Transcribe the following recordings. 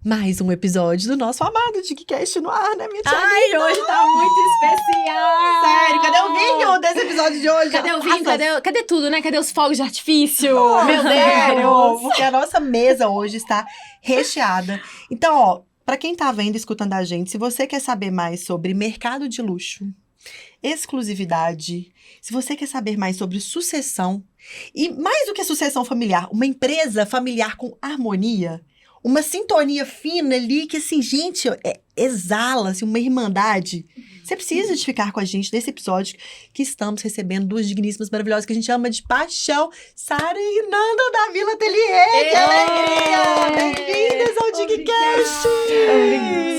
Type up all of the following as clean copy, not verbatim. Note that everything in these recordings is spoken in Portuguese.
mais um episódio do nosso amado DigCast no ar, né, minha tia? Ai, hoje tá muito especial! Sério, cadê o vinho desse episódio de hoje? Cadê o vinho? Cadê tudo, né? Cadê os fogos de artifício? Meu Deus! Porque a nossa mesa hoje está recheada. Então, ó, pra quem tá vendo e escutando a gente, se você quer saber mais sobre mercado de luxo, exclusividade, se você quer saber mais sobre sucessão, e mais do que sucessão familiar, uma empresa familiar com harmonia, uma sintonia fina ali que, assim, gente, exala assim, uma irmandade. Você precisa de ficar com a gente nesse episódio que estamos recebendo duas digníssimas maravilhosas que a gente ama de paixão, Sara e Nanda da Vila Atelier. Que alegria! Bem-vindas ao DigCast!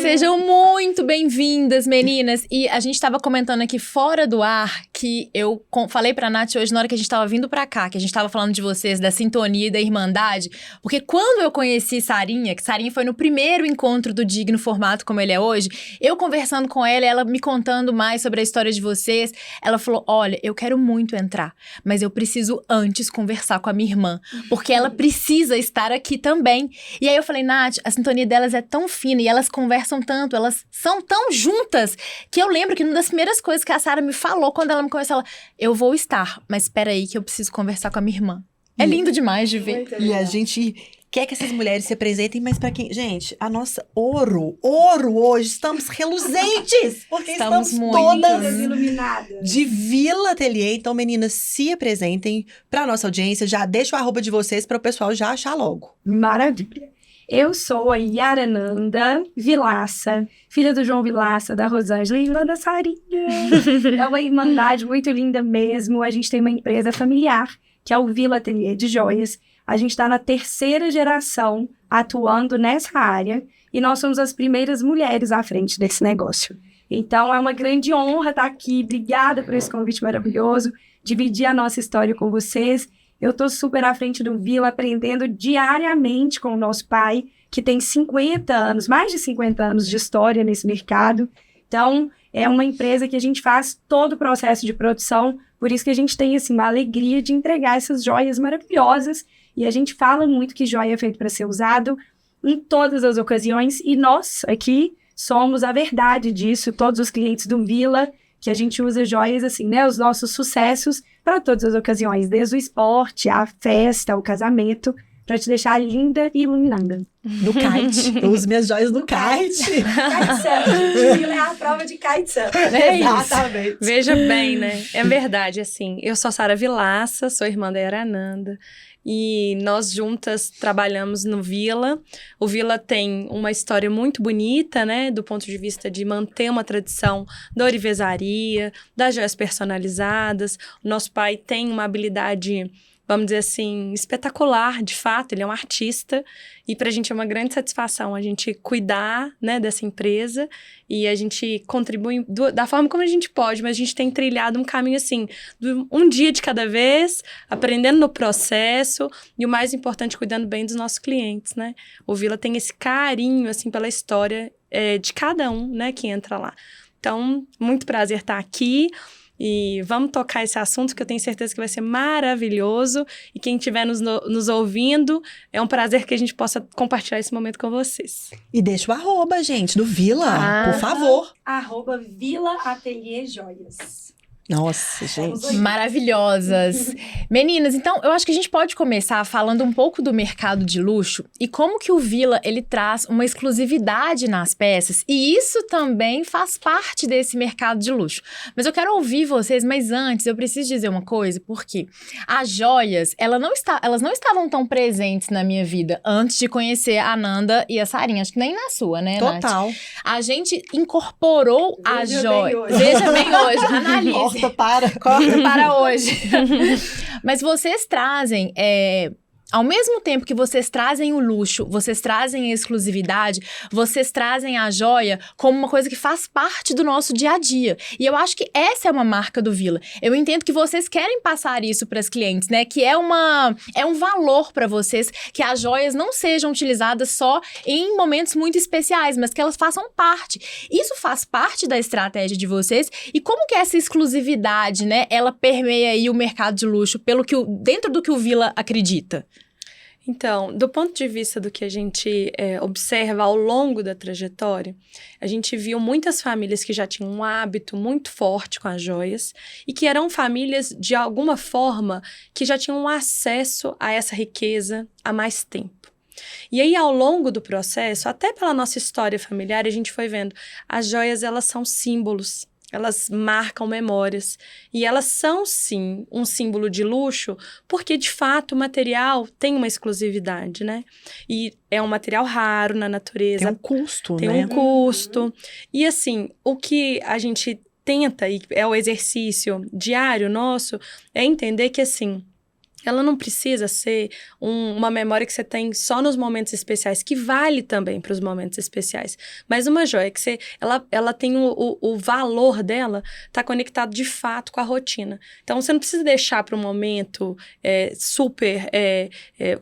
Sejam muito bem-vindas, meninas. E a gente tava comentando aqui fora do ar que eu falei pra Nath hoje, na hora que a gente tava vindo pra cá, que a gente tava falando de vocês, da sintonia e da irmandade, porque quando eu conheci Sarinha, que Sarinha foi no primeiro encontro do Dig no formato como ele é hoje, eu conversando com ela me contando mais sobre a história de vocês, ela falou, olha, eu quero muito entrar, mas eu preciso antes conversar com a minha irmã, porque ela precisa estar aqui também. E aí eu falei, Nath, a sintonia delas é tão fina e elas conversam tanto, elas são tão juntas, que eu lembro que uma das primeiras coisas que a Sara me falou quando ela me conheceu, ela, eu vou estar, mas espera aí que eu preciso conversar com a minha irmã. É lindo demais de ver. E a gente quer que essas mulheres se apresentem, mas pra quem... Gente, a nossa ouro hoje, estamos reluzentes, porque estamos todas iluminadas de Vila Atelier. Então, meninas, se apresentem pra nossa audiência, já deixa o arroba de vocês para o pessoal já achar logo. Maravilha. Eu sou a Yarananda Vilaça, filha do João Vilaça, da Rosângela e da Sarinha. É uma irmandade muito linda mesmo. A gente tem uma empresa familiar, que é o Vila Atelier de Joias. A gente está na 3ª geração atuando nessa área e nós somos as primeiras mulheres à frente desse negócio. Então, é uma grande honra estar aqui. Obrigada por esse convite maravilhoso, dividir a nossa história com vocês. Eu estou super à frente do Vila, aprendendo diariamente com o nosso pai, que tem 50 anos, mais de 50 anos de história nesse mercado. Então, é uma empresa que a gente faz todo o processo de produção, por isso que a gente tem assim, uma alegria de entregar essas joias maravilhosas. E a gente fala muito que joia é feito para ser usado em todas as ocasiões. E nós aqui somos a verdade disso, todos os clientes do Vila, que a gente usa joias assim, né? Os nossos sucessos para todas as ocasiões, desde o esporte, a festa, o casamento, para te deixar linda e iluminada. No kite. Eu uso minhas joias no kite. Kitesurf. É a prova de kitesurf. É isso. Exatamente. Veja bem, né? É verdade, assim. Eu sou Sara Vilaça, sou irmã da Yarananda. E nós juntas trabalhamos no Vila. O Vila tem uma história muito bonita, né? Do ponto de vista de manter uma tradição da orivesaria, das joias personalizadas. O nosso pai tem uma habilidade, vamos dizer assim, espetacular, de fato. Ele é um artista. E pra gente é uma grande satisfação a gente cuidar, né, dessa empresa. E a gente contribui da forma como a gente pode. Mas a gente tem trilhado um caminho, assim, um dia de cada vez, aprendendo no processo. E o mais importante, cuidando bem dos nossos clientes, né? O Vila tem esse carinho, assim, pela história de cada um, né, que entra lá. Então, muito prazer estar aqui. E vamos tocar esse assunto que eu tenho certeza que vai ser maravilhoso. E quem estiver nos ouvindo, é um prazer que a gente possa compartilhar esse momento com vocês. E deixa o arroba, gente, do Vila, por favor. @Vila Atelier Joias. Nossa, gente. Maravilhosas. Meninas, então, eu acho que a gente pode começar falando um pouco do mercado de luxo e como que o Vila, ele traz uma exclusividade nas peças. E isso também faz parte desse mercado de luxo. Mas eu quero ouvir vocês, mas antes eu preciso dizer uma coisa, porque as joias, elas não estavam tão presentes na minha vida antes de conhecer a Nanda e a Sarinha. Acho que nem na sua, né, Total. Nath? A gente incorporou as Veja joias. bem hoje. Veja bem hoje, analise. Corta para. Corta para hoje. Mas vocês trazem, ao mesmo tempo que vocês trazem o luxo, vocês trazem a exclusividade, vocês trazem a joia como uma coisa que faz parte do nosso dia a dia. E eu acho que essa é uma marca do Vila. Eu entendo que vocês querem passar isso para as clientes, né? Que é um valor para vocês que as joias não sejam utilizadas só em momentos muito especiais, mas que elas façam parte. Isso faz parte da estratégia de vocês. E como que essa exclusividade, né, ela permeia aí o mercado de luxo dentro do que o Vila acredita? Então, do ponto de vista do que a gente observa ao longo da trajetória, a gente viu muitas famílias que já tinham um hábito muito forte com as joias e que eram famílias, de alguma forma, que já tinham acesso a essa riqueza há mais tempo. E aí, ao longo do processo, até pela nossa história familiar, a gente foi vendo, as joias, elas são símbolos. Elas marcam memórias. E elas são, sim, um símbolo de luxo, porque, de fato, o material tem uma exclusividade, né? E é um material raro na natureza. Tem um custo, tem né? um custo. E, assim, o que a gente tenta, e é o exercício diário nosso, é entender que, assim, ela não precisa ser uma memória que você tem só nos momentos especiais, que vale também para os momentos especiais. Mas uma joia que ela tem o valor dela, está conectado de fato com a rotina. Então, você não precisa deixar para um momento super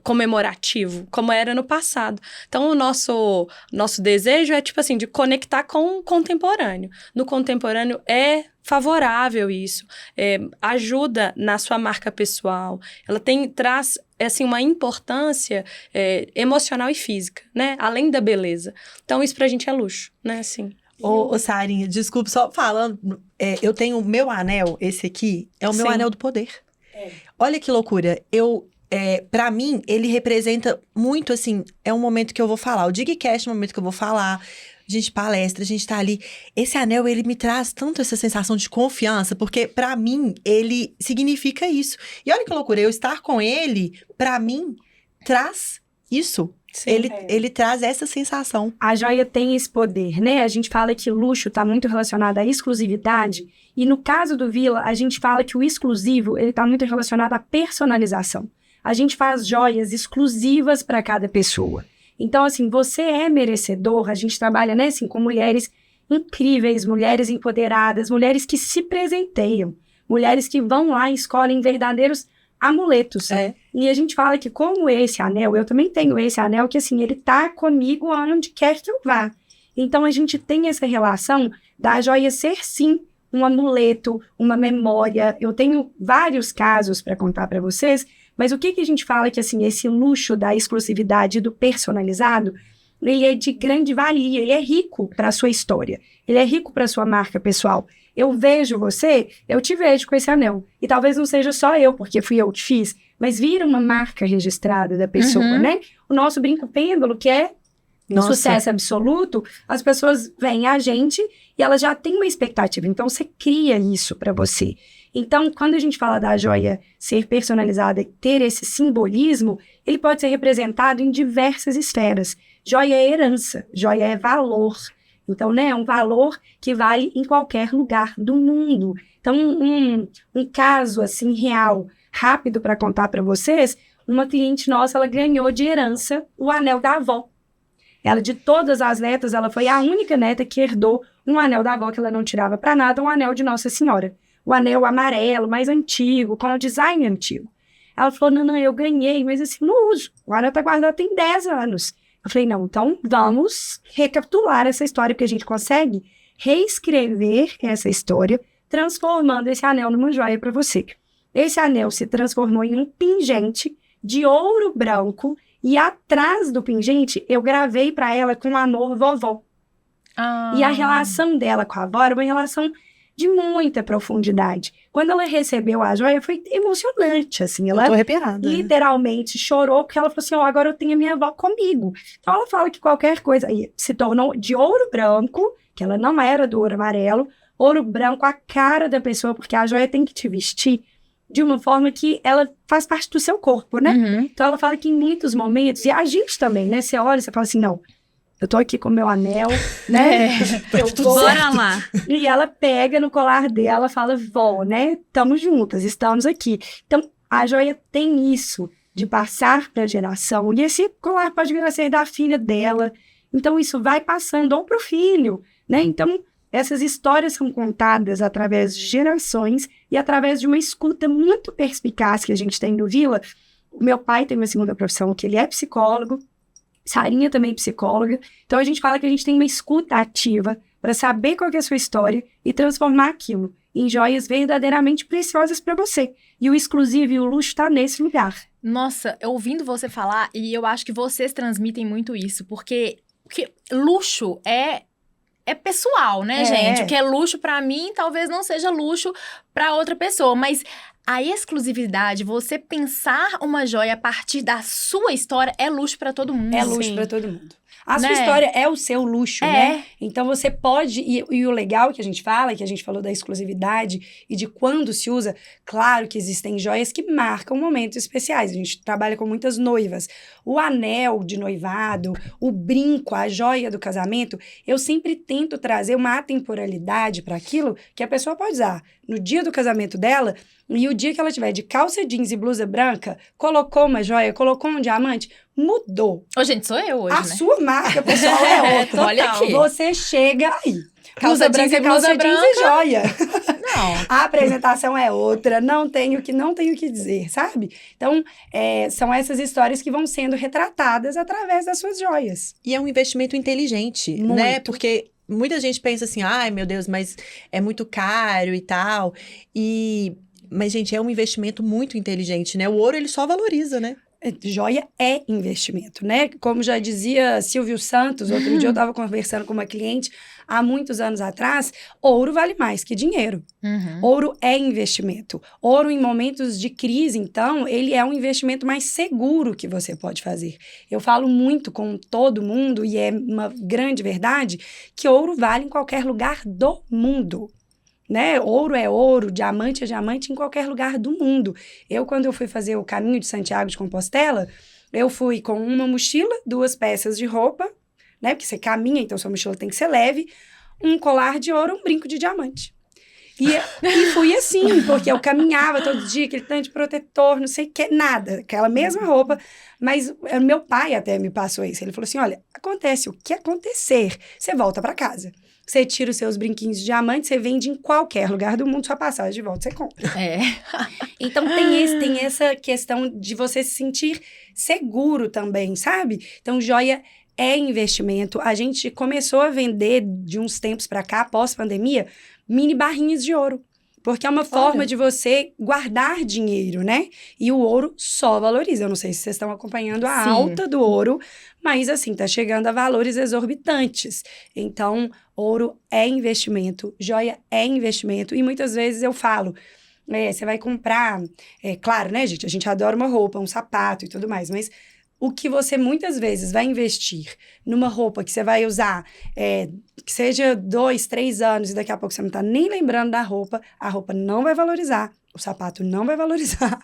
comemorativo, como era no passado. Então, o nosso desejo é, tipo assim, de conectar com o contemporâneo. No contemporâneo é favorável isso, ajuda na sua marca pessoal, ela traz assim, uma importância emocional e física, né? Além da beleza. Então, isso pra gente é luxo, né? Assim. Ô, Sarinha, desculpe, só falando, eu tenho o meu anel, esse aqui, é o meu Sim. anel do poder. Olha que loucura, pra mim, ele representa muito, assim, é um momento que eu vou falar, o Digcast é um momento que eu vou falar, a gente palestra, a gente tá ali. Esse anel, ele me traz tanto essa sensação de confiança, porque pra mim, ele significa isso. E olha que loucura, eu estar com ele, pra mim, traz isso. Sim. Ele traz essa sensação. A joia tem esse poder, né? A gente fala que luxo está muito relacionado à exclusividade. E no caso do Vila, a gente fala que o exclusivo, ele está muito relacionado à personalização. A gente faz joias exclusivas para cada pessoa. Então, assim, você é merecedor. A gente trabalha, né, assim, com mulheres incríveis, mulheres empoderadas, mulheres que se presenteiam, mulheres que vão lá e escolhem verdadeiros amuletos. E a gente fala que como esse anel, eu também tenho esse anel, que assim, ele tá comigo aonde quer que eu vá. Então, a gente tem essa relação da joia ser, sim, um amuleto, uma memória. Eu tenho vários casos para contar para vocês, mas o que a gente fala que, assim, esse luxo da exclusividade do personalizado, ele é de grande valia, ele é rico para a sua história, ele é rico para a sua marca pessoal. Eu vejo você, eu te vejo com esse anel. E talvez não seja só eu, porque fui eu que fiz, mas vira uma marca registrada da pessoa, né? O nosso brinco pêndulo, que é sucesso absoluto, as pessoas veem a gente e elas já têm uma expectativa. Então, você cria isso para você. Então, quando a gente fala da joia ser personalizada e ter esse simbolismo, ele pode ser representado em diversas esferas. Joia é herança, joia é valor. Então, né, é um valor que vale em qualquer lugar do mundo. Então, um caso, assim, real, rápido para contar para vocês, uma cliente nossa, ela ganhou de herança o anel da avó. Ela, de todas as netas, ela foi a única neta que herdou um anel da avó que ela não tirava para nada, um anel de Nossa Senhora. O anel amarelo, mais antigo, com o design antigo. Ela falou, não, eu ganhei, mas assim, não uso. O anel tá guardado tem 10 anos. Eu falei, não, então vamos recapitular essa história, porque a gente consegue reescrever essa história, transformando esse anel numa joia para você. Esse anel se transformou em um pingente de ouro branco, e atrás do pingente, eu gravei para ela com amor vovó. E a relação dela com a avó era uma relação de muita profundidade. Quando ela recebeu a joia, foi emocionante, assim. Ela Eu tô arrepiada. literalmente chorou, porque ela falou assim, agora eu tenho a minha avó comigo. Então, ela fala que qualquer coisa aí se tornou de ouro branco, que ela não era do ouro amarelo, ouro branco, a cara da pessoa, porque a joia tem que te vestir de uma forma que ela faz parte do seu corpo, né? Então, ela fala que em muitos momentos, e a gente também, né? Você olha e você fala assim, não, eu tô aqui com meu anel, né? Eu vou... Bora lá. E ela pega no colar dela, fala, vó, né? Estamos juntas, estamos aqui. Então, a joia tem isso, de passar para a geração. E esse colar pode vir a ser da filha dela. Então, isso vai passando ou para o filho, né? Então, essas histórias são contadas através de gerações e através de uma escuta muito perspicaz que a gente tem no Vila. O meu pai tem uma segunda profissão, que ele é psicólogo, Sarinha também é psicóloga. Então, a gente fala que a gente tem uma escuta ativa para saber qual que é a sua história e transformar aquilo em joias verdadeiramente preciosas para você. E o exclusivo e o luxo está nesse lugar. Nossa, ouvindo você falar, e eu acho que vocês transmitem muito isso, porque luxo é pessoal, né, gente? O que é luxo pra mim, talvez não seja luxo pra outra pessoa, mas a exclusividade, você pensar uma joia a partir da sua história, é luxo pra todo mundo. É luxo Sim. pra todo mundo. A Né? sua história é o seu luxo, É. né? Então você pode, e o legal que a gente fala, que a gente falou da exclusividade e de quando se usa, claro que existem joias que marcam momentos especiais. A gente trabalha com muitas noivas. O anel de noivado, o brinco, a joia do casamento, eu sempre tento trazer uma atemporalidade para aquilo que a pessoa pode usar no dia do casamento dela. E o dia que ela tiver de calça jeans e blusa branca, colocou uma joia, colocou um diamante, mudou. Ô, gente, sou eu hoje, A né? sua marca, pessoal, é outra. Olha aqui. Você chega aí. Calça jeans e blusa branca. E joia. Não. A apresentação é outra, não tenho o que dizer, sabe? Então, são essas histórias que vão sendo retratadas através das suas joias. E é um investimento inteligente, Muito. né? Porque muita gente pensa assim, ai, meu Deus, mas é muito caro e tal. Mas, gente, é um investimento muito inteligente, né? O ouro, ele só valoriza, né? Joia é investimento, né? Como já dizia Silvio Santos, outro dia eu estava conversando com uma cliente, há muitos anos atrás, ouro vale mais que dinheiro. Uhum. Ouro é investimento. Ouro em momentos de crise, então, ele é um investimento mais seguro que você pode fazer. Eu falo muito com todo mundo, e é uma grande verdade, que ouro vale em qualquer lugar do mundo. Né? Ouro é ouro, diamante é diamante em qualquer lugar do mundo. Quando eu fui fazer o caminho de Santiago de Compostela, eu fui com uma mochila, 2 peças de roupa, né? Porque você caminha, então sua mochila tem que ser leve, um colar de ouro, um brinco de diamante. E fui assim, porque eu caminhava todo dia, aquele tanto de protetor, não sei o que, nada, aquela mesma roupa. Mas meu pai até me passou isso. Ele falou assim, olha, acontece o que acontecer, você volta para casa. Você tira os seus brinquinhos de diamante, você vende em qualquer lugar do mundo, sua passagem de volta você compra. É. Então tem essa questão de você se sentir seguro também, sabe? Então joia é investimento. A gente começou a vender de uns tempos para cá, pós-pandemia, mini barrinhas de ouro. Porque é uma forma de você guardar dinheiro, né? E o ouro só valoriza. Eu não sei se vocês estão acompanhando a Sim. alta do ouro, mas assim, tá chegando a valores exorbitantes. Então, ouro é investimento, joia é investimento. E muitas vezes eu falo, você vai comprar... claro, né, gente? A gente adora uma roupa, um sapato e tudo mais, mas... O que você muitas vezes vai investir numa roupa que você vai usar, que seja 2, 3 anos, e daqui a pouco você não tá nem lembrando da roupa, a roupa não vai valorizar, o sapato não vai valorizar.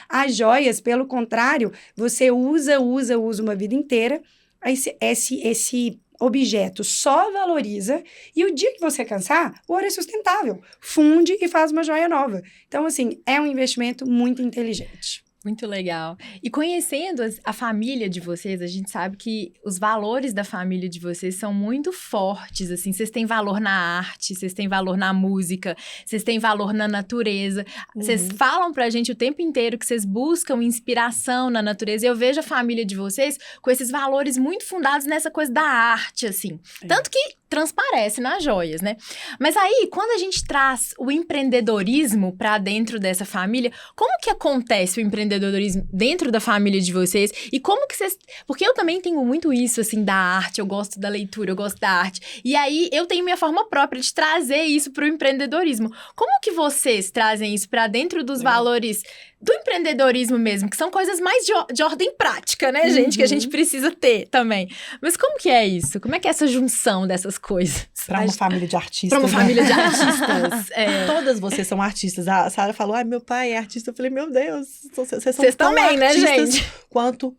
As joias, pelo contrário, você usa uma vida inteira, esse objeto só valoriza, e o dia que você cansar, o ouro é sustentável, funde e faz uma joia nova. Então, assim, é um investimento muito inteligente. Muito legal. E conhecendo a família de vocês, a gente sabe que os valores da família de vocês são muito fortes, assim. Vocês têm valor na arte, vocês têm valor na música, vocês têm valor na natureza. Vocês falam pra gente o tempo inteiro que vocês buscam inspiração na natureza. E eu vejo a família de vocês com esses valores muito fundados nessa coisa da arte, assim. Tanto que transparece nas joias, né? Mas aí, quando a gente traz o empreendedorismo pra dentro dessa família, como que acontece o empreendedorismo dentro da família de vocês? E como que vocês... Porque eu também tenho muito isso, assim, da arte, eu gosto da leitura, eu gosto da arte. E aí, eu tenho minha forma própria de trazer isso pro empreendedorismo. Como que vocês trazem isso pra dentro dos valores do empreendedorismo mesmo? Que são coisas mais de ordem prática, né, gente? Que a gente precisa ter também. Mas como que é isso? Como é que é essa junção dessas coisas? Pra uma família de artistas. Pra uma né? família de artistas. Todas vocês são artistas. A Sara falou, meu pai é artista. Eu falei, meu Deus, vocês são Vocês tão também, né, artistas gente? quanto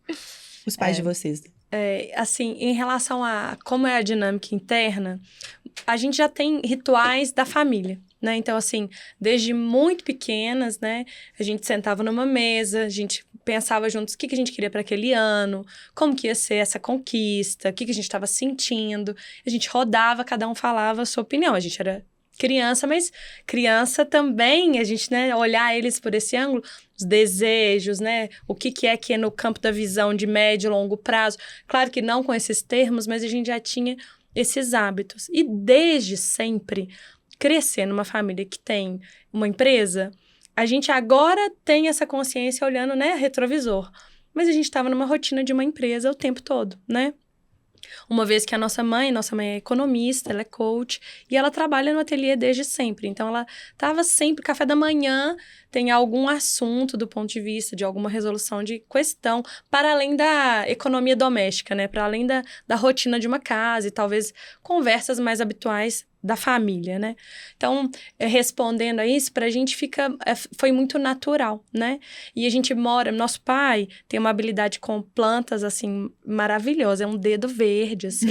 os pais de vocês. Assim, em relação a como é a dinâmica interna, a gente já tem rituais da família, né? Então, assim, desde muito pequenas, né? A gente sentava numa mesa, a gente pensava juntos o que a gente queria para aquele ano, como que ia ser essa conquista, o que a gente estava sentindo. A gente rodava, cada um falava a sua opinião. A gente era criança, mas criança também, a gente, né, olhar eles por esse ângulo, os desejos, né, o que é no campo da visão de médio e longo prazo. Claro que não com esses termos, mas a gente já tinha esses hábitos. E desde sempre, crescer numa família que tem uma empresa, a gente agora tem essa consciência olhando, né, retrovisor. Mas a gente estava numa rotina de uma empresa o tempo todo, né? Uma vez que nossa mãe é economista, ela é coach, e ela trabalha no ateliê desde sempre. Então, ela estava sempre, café da manhã, tem algum assunto do ponto de vista de alguma resolução de questão, para além da economia doméstica, né? Para além da rotina de uma casa e talvez conversas mais habituais da família, né? Então, respondendo a isso, pra gente foi muito natural, né? E a gente nosso pai tem uma habilidade com plantas, assim, maravilhosa, é um dedo verde, assim,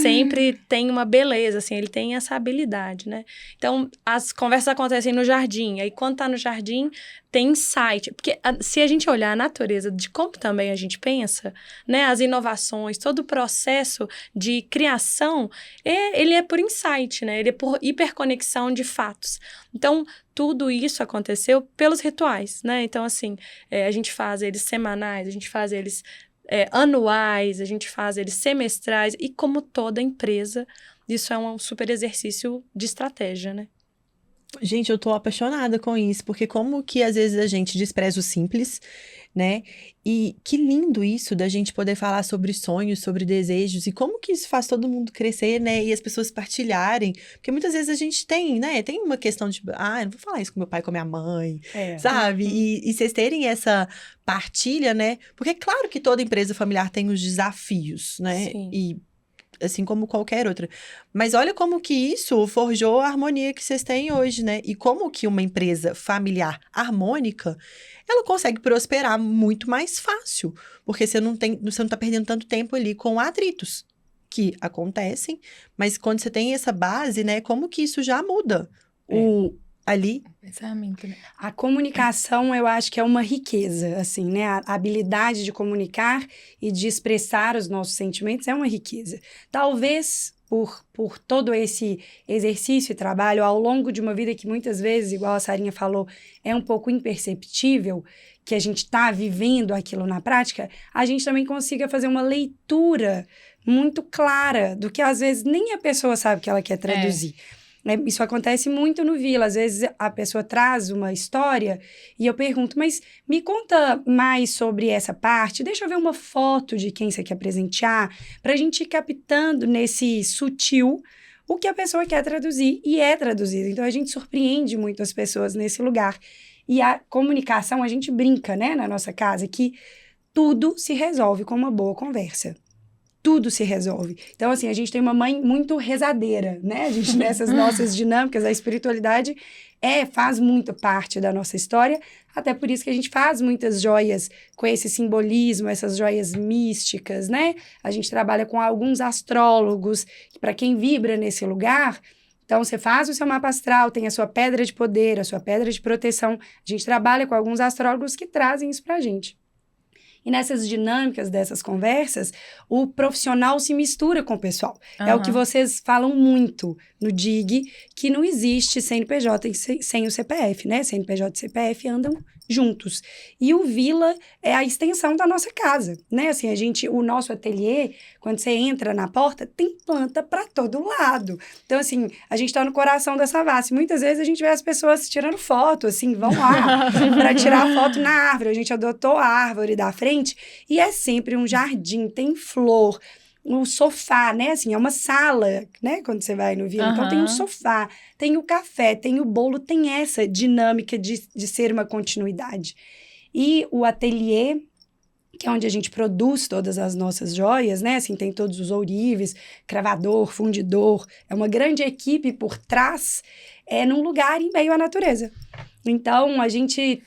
sempre tem uma beleza, assim, ele tem essa habilidade, né? Então, as conversas acontecem no jardim, aí quando tá no jardim, tem insight, porque se a gente olhar a natureza de como também a gente pensa, né, as inovações, todo o processo de criação, ele é por insight, né, ele é por hiperconexão de fatos. Então, tudo isso aconteceu pelos rituais, né, então assim, a gente faz eles semanais, a gente faz eles anuais, a gente faz eles semestrais, e como toda empresa, isso é um super exercício de estratégia, né. Gente, eu tô apaixonada com isso, porque como que às vezes a gente despreza o simples, né? E que lindo isso da gente poder falar sobre sonhos, sobre desejos, e como que isso faz todo mundo crescer, né? E as pessoas partilharem, porque muitas vezes a gente tem, né? Tem uma questão de, eu não vou falar isso com meu pai, com minha mãe, sabe? E vocês terem essa partilha, né? Porque é claro que toda empresa familiar tem os desafios, né? Sim. E assim como qualquer outra. Mas olha como que isso forjou a harmonia que vocês têm hoje, né? E como que uma empresa familiar harmônica, ela consegue prosperar muito mais fácil. Porque você não tá perdendo tanto tempo ali com atritos que acontecem. Mas quando você tem essa base, né? Como que isso já muda ali. Pensamento, né? A comunicação, eu acho que é uma riqueza, assim, né? A habilidade de comunicar e de expressar os nossos sentimentos é uma riqueza. Talvez por todo esse exercício e trabalho ao longo de uma vida que muitas vezes, igual a Sarinha falou, é um pouco imperceptível, que a gente está vivendo aquilo na prática, a gente também consiga fazer uma leitura muito clara do que às vezes nem a pessoa sabe que ela quer traduzir. Isso acontece muito no Vila. Às vezes a pessoa traz uma história e eu pergunto, mas me conta mais sobre essa parte, deixa eu ver uma foto de quem você quer presentear, para a gente ir captando nesse sutil o que a pessoa quer traduzir, e é traduzido. Então a gente surpreende muito as pessoas nesse lugar. E a comunicação, a gente brinca, né, na nossa casa, que tudo se resolve com uma boa conversa. Tudo se resolve. Então, assim, a gente tem uma mãe muito rezadeira, né? A gente, nessas nossas dinâmicas, a espiritualidade faz muito parte da nossa história, até por isso que a gente faz muitas joias com esse simbolismo, essas joias místicas, né? A gente trabalha com alguns astrólogos, para quem vibra nesse lugar. Então, você faz o seu mapa astral, tem a sua pedra de poder, a sua pedra de proteção. A gente trabalha com alguns astrólogos que trazem isso pra gente. E nessas dinâmicas dessas conversas, o profissional se mistura com o pessoal. É o que vocês falam muito no DIG, que não existe CNPJ sem o CPF, né? CNPJ e CPF andam juntos. E o Vila é a extensão da nossa casa, né? Assim, o nosso ateliê, quando você entra na porta, tem planta para todo lado. Então, assim, a gente tá no coração da Savassi. Muitas vezes a gente vê as pessoas tirando foto, assim, vão lá para tirar foto na árvore. A gente adotou a árvore da frente e é sempre um jardim, tem flor. O sofá, né? Assim, é uma sala, né? Quando você vai no Vila. Então, tem um sofá, tem o café, tem o bolo, tem essa dinâmica de ser uma continuidade. E o ateliê, que é onde a gente produz todas as nossas joias, né? Assim, tem todos os ourives, cravador, fundidor. É uma grande equipe por trás, num lugar em meio à natureza. Então, a gente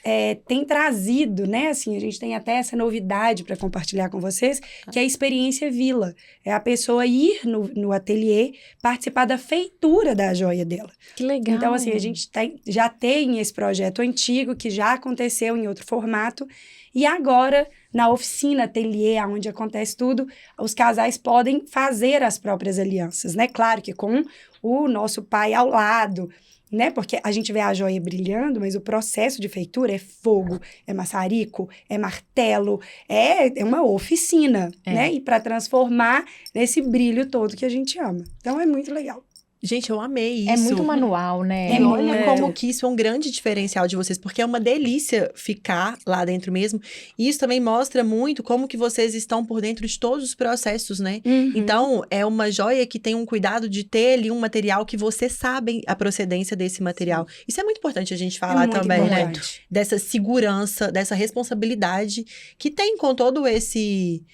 tem trazido, né? Assim, a gente tem até essa novidade para compartilhar com vocês, que é a experiência Vila. É a pessoa ir no ateliê, participar da feitura da joia dela. Que legal! Então, assim, a gente já tem esse projeto antigo, que já aconteceu em outro formato, e agora, na oficina ateliê, onde acontece tudo, os casais podem fazer as próprias alianças, né? Claro que com o nosso pai ao lado, né? Porque a gente vê a joia brilhando, mas o processo de feitura é fogo, é maçarico, é martelo, é uma oficina, né? E para transformar nesse brilho todo que a gente ama. Então, é muito legal. Gente, eu amei isso. É muito manual, né? E olha muito. como que isso é um grande diferencial de vocês, porque é uma delícia ficar lá dentro mesmo. E isso também mostra muito como que vocês estão por dentro de todos os processos, né? Uhum. Então, é uma joia que tem um cuidado de ter ali um material que vocês sabem a procedência desse material. Isso é muito importante a gente falar muito também, né? importante. Dessa segurança, dessa responsabilidade que tem com todo esse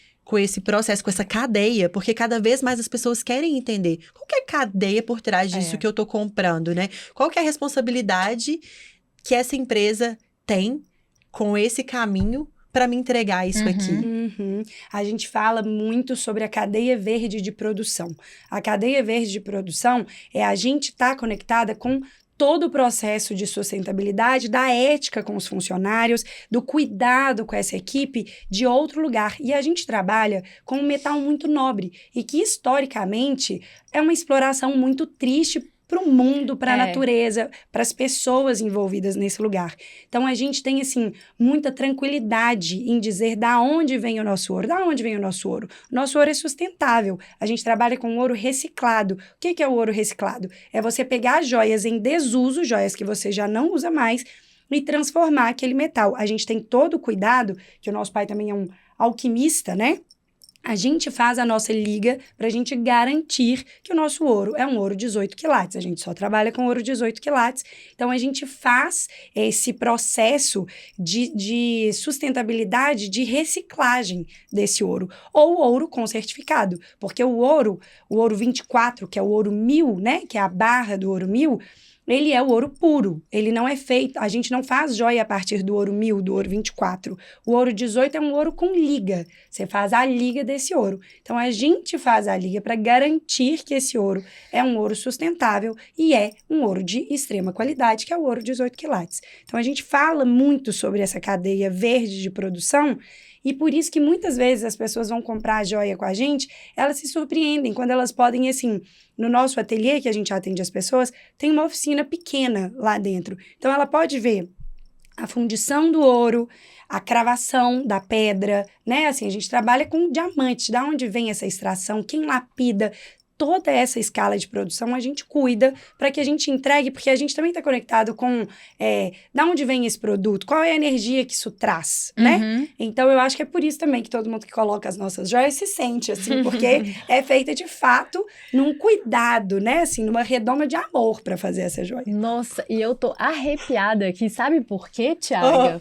processo, com essa cadeia, porque cada vez mais as pessoas querem entender qual que é a cadeia por trás disso que eu tô comprando, né? Qual que é a responsabilidade que essa empresa tem com esse caminho para me entregar isso aqui. Uhum. A gente fala muito sobre a cadeia verde de produção. A cadeia verde de produção é a gente estar conectada com todo o processo de sustentabilidade, da ética com os funcionários, do cuidado com essa equipe de outro lugar. E a gente trabalha com um metal muito nobre e que, historicamente, é uma exploração muito triste para o mundo, para a natureza, para as pessoas envolvidas nesse lugar. Então, a gente tem, assim, muita tranquilidade em dizer da onde vem o nosso ouro. Da onde vem o nosso ouro? Nosso ouro é sustentável. A gente trabalha com ouro reciclado. O que é o ouro reciclado? É você pegar joias em desuso, joias que você já não usa mais, e transformar aquele metal. A gente tem todo o cuidado, que o nosso pai também é um alquimista, né? A gente faz a nossa liga para a gente garantir que o nosso ouro é um ouro 18 quilates. A gente só trabalha com ouro 18 quilates. Então, a gente faz esse processo de sustentabilidade, de reciclagem desse ouro. Ou ouro com certificado. Porque o ouro 24, que é o ouro 1000, né? Que é a barra do ouro 1000, ele é o ouro puro, ele não é feito, a gente não faz joia a partir do ouro 1000, do ouro 24. O ouro 18 é um ouro com liga, você faz a liga desse ouro. Então, a gente faz a liga para garantir que esse ouro é um ouro sustentável e é um ouro de extrema qualidade, que é o ouro 18 quilates. Então, a gente fala muito sobre essa cadeia verde de produção. E por isso que muitas vezes as pessoas vão comprar a joia com a gente, elas se surpreendem quando elas podem, assim, no nosso ateliê, que a gente atende as pessoas, tem uma oficina pequena lá dentro. Então, ela pode ver a fundição do ouro, a cravação da pedra, né? Assim, a gente trabalha com diamante, da onde vem essa extração, quem lapida. Toda essa escala de produção a gente cuida para que a gente entregue, porque a gente também está conectado com da onde vem esse produto, qual é a energia que isso traz, né? Então, eu acho que é por isso também que todo mundo que coloca as nossas joias se sente assim, porque é feita de fato num cuidado, né? Assim, numa redoma de amor para fazer essa joia. Nossa, e eu tô arrepiada aqui. Sabe por quê, Thiaga?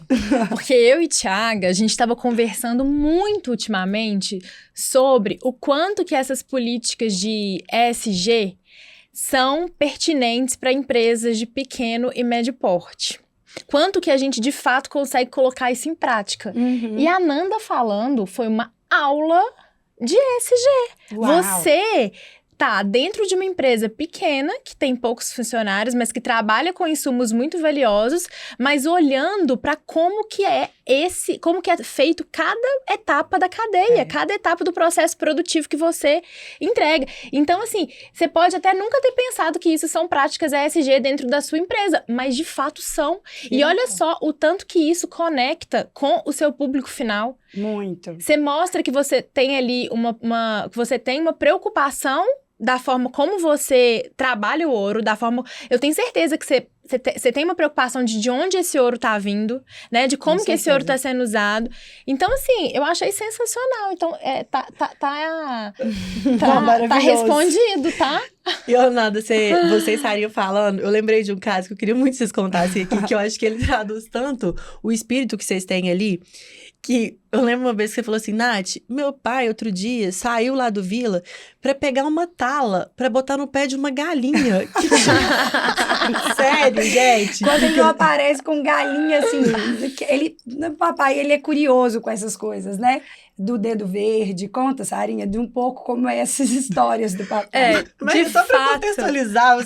Porque eu e Thiaga, a gente estava conversando muito ultimamente sobre o quanto que essas políticas de ESG são pertinentes para empresas de pequeno e médio porte. Quanto que a gente, de fato, consegue colocar isso em prática. E a Nanda falando foi uma aula de ESG. Uau. Você tá dentro de uma empresa pequena, que tem poucos funcionários, mas que trabalha com insumos muito valiosos, mas olhando para como que é feito cada etapa da cadeia, cada etapa do processo produtivo que você entrega. Então, assim, você pode até nunca ter pensado que isso são práticas ESG dentro da sua empresa, mas de fato são. E olha só o tanto que isso conecta com o seu público final. Muito. Você mostra que você tem ali que você tem uma preocupação da forma como você trabalha o ouro, da forma... Eu tenho certeza que você tem uma preocupação de onde esse ouro tá vindo, né? De como que esse ouro tá sendo usado. Então, assim, eu achei sensacional. Então, tá respondido, tá? E, Nanda, vocês estariam falando, eu lembrei de um caso que eu queria muito que vocês contassem aqui, que eu acho que ele traduz tanto o espírito que vocês têm ali, que eu lembro uma vez que você falou assim, Nath, meu pai outro dia saiu lá do Vila pra pegar uma tala pra botar no pé de uma galinha. Sério, gente? Quando ele aparece com galinha, assim, papai, ele é curioso com essas coisas, né? Do dedo verde, conta, Sarinha, de um pouco como é essas histórias do papai. Mas só pra contextualizar,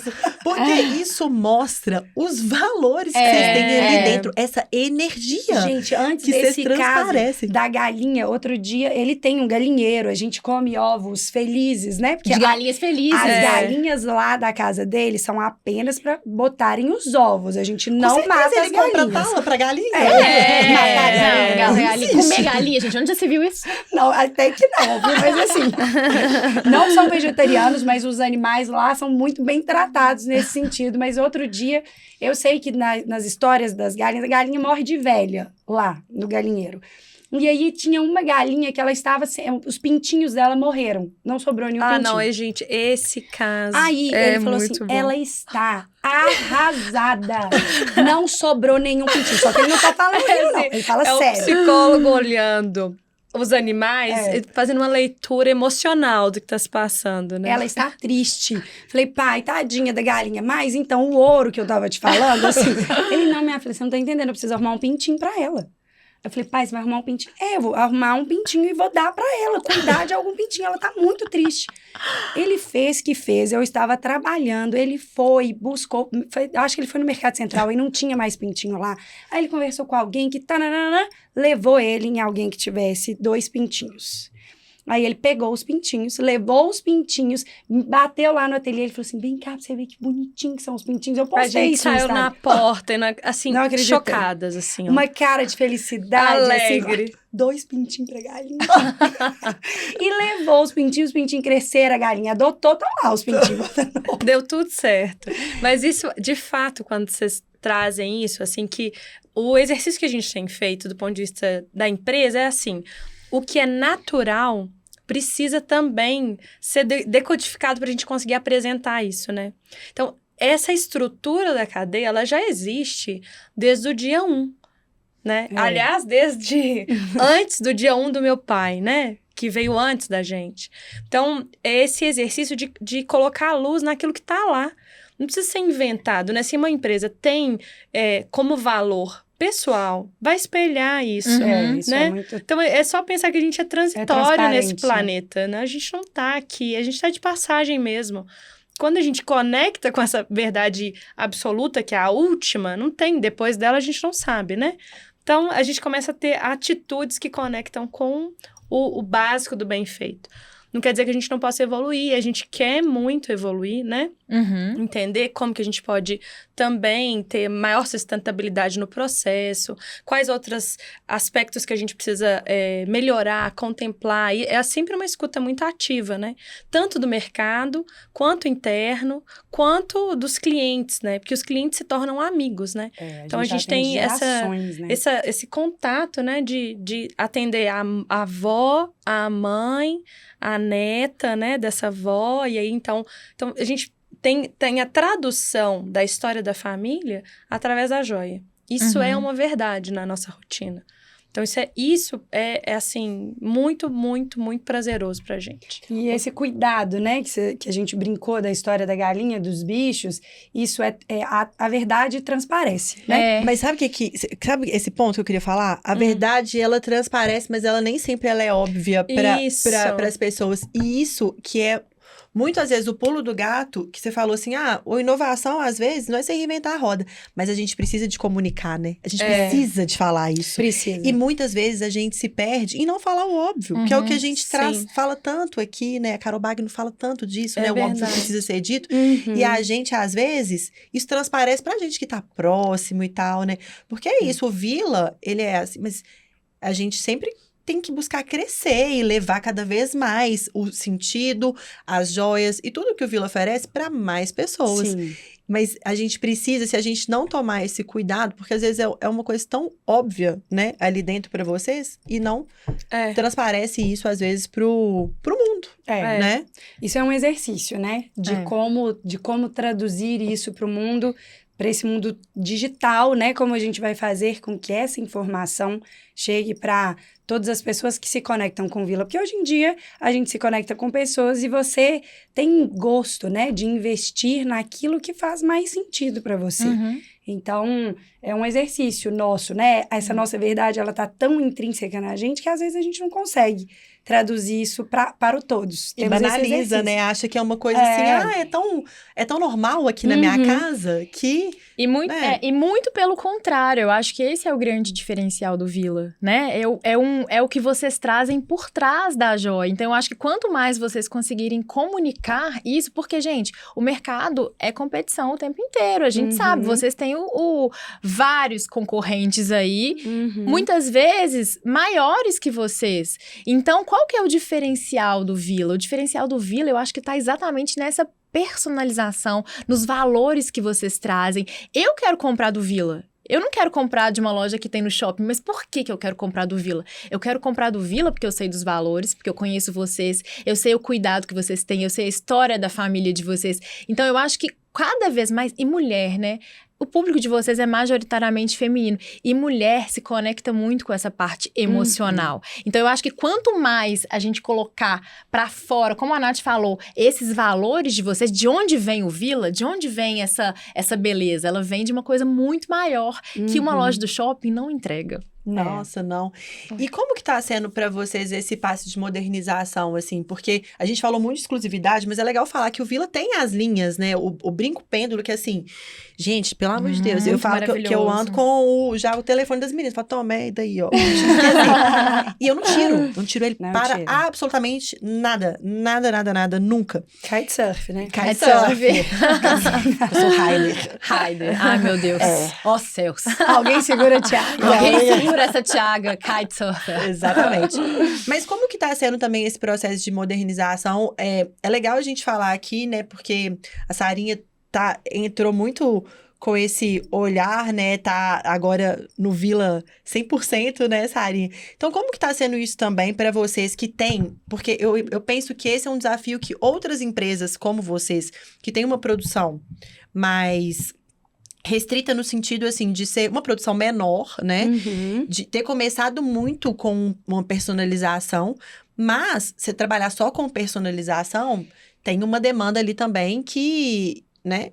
porque isso mostra os valores que vocês têm ali dentro, essa energia. Gente, antes que desse vocês caso transparecem. da galinha, outro dia, ele tem um galinheiro, a gente come ovos felizes, né? Porque De galinhas felizes. as galinhas lá da casa dele são apenas pra botarem os ovos. A gente não mata as ele compra galinhas. tala pra galinha. Não, galinha. existe. Comer galinha, gente, onde já se viu isso? Não, até que não, viu? Mas assim, não são vegetarianos, mas os animais lá são muito bem tratados nesse sentido. Mas outro dia, eu sei que nas histórias das galinhas, a galinha morre de velha lá no galinheiro. E aí tinha uma galinha que ela estava... Os pintinhos dela morreram. Não sobrou nenhum pintinho. Não, gente, esse caso Aí é ele falou muito assim, bom. ela está arrasada. Não sobrou nenhum pintinho. Só que ele não tá falando isso, não. Ele fala É o sério. psicólogo olhando os animais, É. fazendo uma leitura emocional do que tá se passando, né? Ela está triste. Falei, pai, tadinha da galinha. Mas então o ouro que eu tava te falando, assim... Ele, não, minha filha, você não tá entendendo. Eu preciso arrumar um pintinho pra ela. Eu falei, pai, você vai arrumar um pintinho? Eu vou arrumar um pintinho e vou dar pra ela, cuidar de algum pintinho. Ela tá muito triste. Ele fez que fez, eu estava trabalhando, ele foi, buscou, acho que ele foi no Mercado Central e não tinha mais pintinho lá. Aí ele conversou com alguém que levou ele em alguém que tivesse 2 pintinhos. Aí ele pegou os pintinhos, levou os pintinhos, bateu lá no ateliê, ele falou assim, vem cá pra você ver que bonitinho que são os pintinhos. Eu A postei gente isso no saiu na Instagram. porta, assim, Não acreditei. chocadas, assim. ó. Uma cara de felicidade, Alegre. assim, 2 pintinhos pra galinha. E levou os pintinhos cresceram, a galinha adotou, estão lá os pintinhos. Deu tudo certo. Mas isso, de fato, quando vocês trazem isso, assim, que o exercício que a gente tem feito do ponto de vista da empresa é assim, o que é natural precisa também ser decodificado para a gente conseguir apresentar isso, né? Então, essa estrutura da cadeia, ela já existe desde o dia 1, né? É. Aliás, desde antes do dia 1 do meu pai, né? Que veio antes da gente. Então, é esse exercício de colocar a luz naquilo que está lá. Não precisa ser inventado, né? Se uma empresa tem como valor pessoal, vai espelhar isso, Isso né? é muito... Então, é só pensar que a gente é transitório nesse transparente, planeta, né? A gente não tá aqui, a gente tá de passagem mesmo. Quando a gente conecta com essa verdade absoluta, que é a última, não tem, depois dela a gente não sabe, né? Então, a gente começa a ter atitudes que conectam com o básico do bem feito. Não quer dizer que a gente não possa evoluir, a gente quer muito evoluir, né? Uhum. Entender como que a gente pode também ter maior sustentabilidade no processo, quais outros aspectos que a gente precisa melhorar, contemplar. E é sempre uma escuta muito ativa, né? Tanto do mercado, quanto interno, quanto dos clientes, né? Porque os clientes se tornam amigos, né? Então, a gente tem gerações, né? esse contato, né? De atender a avó, a mãe, a neta, né? Dessa avó. E aí, então a gente tem a tradução da história da família através da joia. Isso é uma verdade na nossa rotina. Então, isso é assim, muito, muito, muito prazeroso pra gente. E esse cuidado, né, que a gente brincou da história da galinha, dos bichos, isso a verdade transparece, né? É. Mas sabe sabe esse ponto que eu queria falar? A verdade, ela transparece, mas ela nem sempre ela é óbvia Isso. para as pessoas. E isso que é muitas vezes o pulo do gato, que você falou assim, a inovação às vezes não é você reinventar a roda, mas a gente precisa de comunicar, né? A gente precisa de falar isso. Precisa. E muitas vezes a gente se perde em não falar o óbvio, que é o que a gente fala tanto aqui, né? A Carol Bagno fala tanto disso, né? O óbvio verdade. precisa ser dito. Uhum. E a gente, às vezes, isso transparece pra gente que tá próximo e tal, né? Porque é isso, o Vila, ele é assim, mas a gente sempre tem que buscar crescer e levar cada vez mais o sentido, as joias e tudo que o Vila oferece para mais pessoas. Sim. Mas a gente precisa, se a gente não tomar esse cuidado, porque às vezes é uma coisa tão óbvia, né, ali dentro para vocês, e não transparece isso, às vezes, pro mundo, né? Isso é um exercício, né? De como traduzir isso para o mundo, para esse mundo digital, né? Como a gente vai fazer com que essa informação chegue para todas as pessoas que se conectam com Vila. Porque hoje em dia a gente se conecta com pessoas e você tem gosto, né? De investir naquilo que faz mais sentido para você. Então, é um exercício nosso, né? Essa nossa verdade, ela tá tão intrínseca na gente que às vezes a gente não consegue traduzir isso para o todos. E banaliza, né? Acha que é uma coisa assim, é tão normal aqui na minha casa que E muito, né? e muito pelo contrário, eu acho que esse é o grande diferencial do Vila, né? É o que vocês trazem por trás da joia. Então, eu acho que quanto mais vocês conseguirem comunicar isso, porque, gente, o mercado é competição o tempo inteiro. A gente sabe, vocês têm vários concorrentes aí, muitas vezes maiores que vocês. Então, qual que é o diferencial do Vila? O diferencial do Vila, eu acho que tá exatamente nessa personalização, nos valores que vocês trazem. Eu quero comprar do Vila. Eu não quero comprar de uma loja que tem no shopping, mas por que eu quero comprar do Vila? Eu quero comprar do Vila porque eu sei dos valores, porque eu conheço vocês, eu sei o cuidado que vocês têm, eu sei a história da família de vocês. Então, eu acho que cada vez mais... E mulher, né? O público de vocês é majoritariamente feminino. E mulher se conecta muito com essa parte emocional. Então, eu acho que quanto mais a gente colocar pra fora, como a Nath falou, esses valores de vocês, de onde vem o Vila, de onde vem essa beleza? Ela vem de uma coisa muito maior que uma loja do shopping não entrega. Nossa, não. E como que tá sendo pra vocês esse passo de modernização, assim? Porque a gente falou muito de exclusividade, mas é legal falar que o Vila tem as linhas, né? O brinco pêndulo, que assim... Gente, pelo amor de Deus, eu falo que eu ando com já o telefone das meninas. Falo, toma, é daí, ó. E eu não tiro ele para absolutamente nada. Nada, nunca. Kitesurf, né? Kitesurf. Eu sou Heider. Ai, meu Deus. Ó céus. Alguém segura a Thiago. Alguém segura essa Thiaga, kitesurfer. Exatamente. Mas como que tá sendo também esse processo de modernização? É legal a gente falar aqui, né? Porque a Sarinha entrou muito com esse olhar, né? Tá agora no Vila 100%, né, Sarinha? Então, como que tá sendo isso também para vocês que têm? Porque eu penso que esse é um desafio que outras empresas como vocês, que têm uma produção mais restrita no sentido, assim, de ser uma produção menor, né? De ter começado muito com uma personalização, mas você trabalhar só com personalização, tem uma demanda ali também que, né?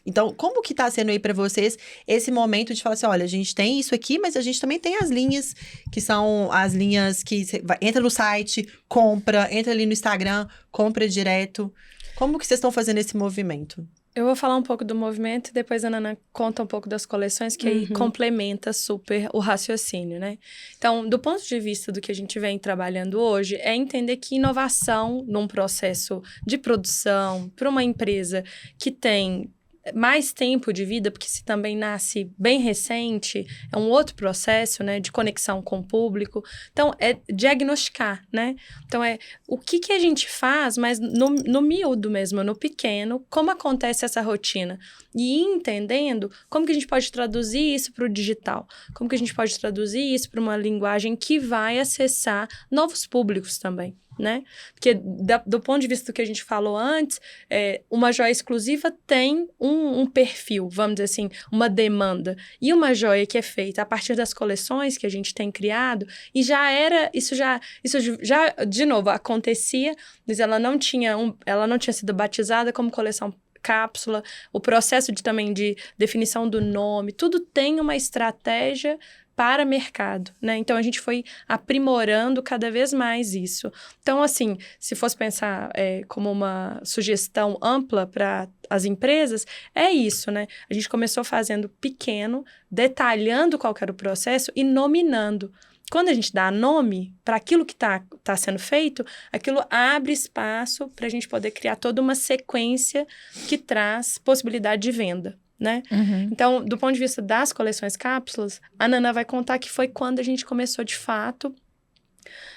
Então, como que tá sendo aí pra vocês esse momento de falar assim, olha, a gente tem isso aqui, mas a gente também tem as linhas, que são as linhas que entra no site, compra, entra ali no Instagram, compra direto. Como que vocês estão fazendo esse movimento? Eu vou falar um pouco do movimento e depois a Nana conta um pouco das coleções, que aí complementa super o raciocínio, né? Então, do ponto de vista do que a gente vem trabalhando hoje, é entender que inovação num processo de produção para uma empresa que tem mais tempo de vida, porque se também nasce bem recente, é um outro processo, né, de conexão com o público. Então, é diagnosticar, né? Então, o que a gente faz, mas no miúdo mesmo, no pequeno, como acontece essa rotina. E entendendo como que a gente pode traduzir isso para o digital, como que a gente pode traduzir isso para uma linguagem que vai acessar novos públicos também, né? Porque do ponto de vista do que a gente falou antes, uma joia exclusiva tem um perfil, vamos dizer assim, uma demanda. E uma joia que é feita a partir das coleções que a gente tem criado, e isso já de novo, acontecia, mas ela não tinha sido batizada como coleção cápsula, o processo também de definição do nome, tudo tem uma estratégia para mercado, né? Então, a gente foi aprimorando cada vez mais isso. Então, assim, se fosse pensar como uma sugestão ampla para as empresas, é isso, né? A gente começou fazendo pequeno, detalhando qual que era o processo e nominando. Quando a gente dá nome para aquilo que tá sendo feito, aquilo abre espaço para a gente poder criar toda uma sequência que traz possibilidade de venda, né? Então, do ponto de vista das coleções cápsulas, a Nana vai contar que foi quando a gente começou, de fato,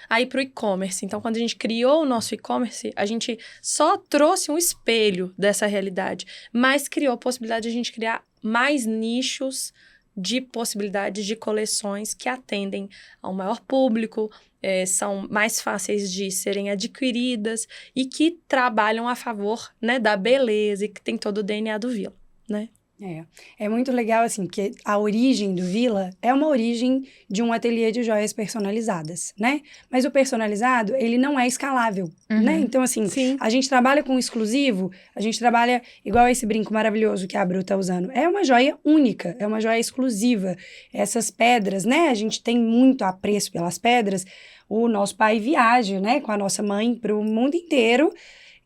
a ir para o e-commerce. Então, quando a gente criou o nosso e-commerce, a gente só trouxe um espelho dessa realidade, mas criou a possibilidade de a gente criar mais nichos de possibilidades de coleções que atendem ao maior público, são mais fáceis de serem adquiridas e que trabalham a favor, né, da beleza e que tem todo o DNA do Vila, né? É muito legal, assim, porque a origem do Vila é uma origem de um ateliê de joias personalizadas, né? Mas o personalizado, ele não é escalável, né? Então, assim, a gente trabalha com exclusivo, a gente trabalha igual esse brinco maravilhoso que a Bru tá usando. É uma joia única, é uma joia exclusiva. Essas pedras, né? A gente tem muito apreço pelas pedras. O nosso pai viaja, né, com a nossa mãe pro mundo inteiro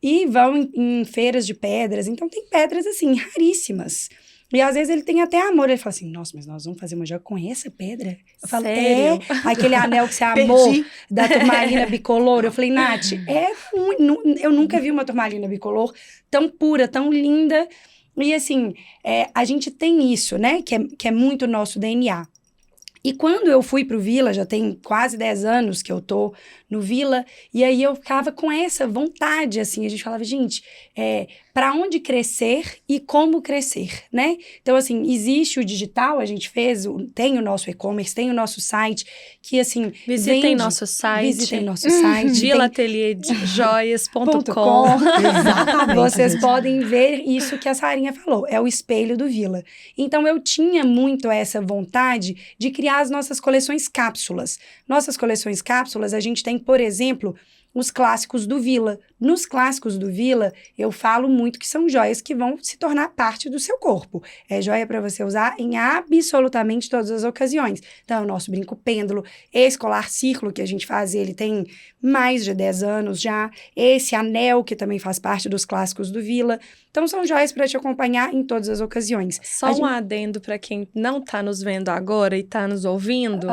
e vão em feiras de pedras. Então, tem pedras, assim, raríssimas. E às vezes ele tem até amor. Ele fala assim, nossa, mas nós vamos fazer uma joia com essa pedra? Eu falo, Sério? aquele anel que você amou da turmalina bicolor. Eu falei, Nath, eu nunca vi uma turmalina bicolor tão pura, tão linda. E assim, a gente tem isso, né? Que é muito nosso DNA. E quando eu fui pro Vila, já tem quase 10 anos que eu tô no Vila, e aí eu ficava com essa vontade, assim, a gente falava, gente, para onde crescer e como crescer, né? Então, assim, existe o digital, a gente tem o nosso e-commerce, tem o nosso site, que, assim, Visitem nosso site. Visitem nosso site. vilaateliêdejoias.com. Exatamente. Vocês podem ver isso que a Sarinha falou, é o espelho do Vila. Então, eu tinha muito essa vontade de criar as nossas coleções cápsulas. Nossas coleções cápsulas, a gente tem, por exemplo, os clássicos do Vila. Nos clássicos do Vila, eu falo muito que são joias que vão se tornar parte do seu corpo. É joia para você usar em absolutamente todas as ocasiões. Então, o nosso brinco pêndulo, esse colar círculo que a gente faz, ele tem mais de 10 anos já. Esse anel, que também faz parte dos clássicos do Vila. Então, são joias para te acompanhar em todas as ocasiões. Só um adendo para quem não tá nos vendo agora e tá nos ouvindo.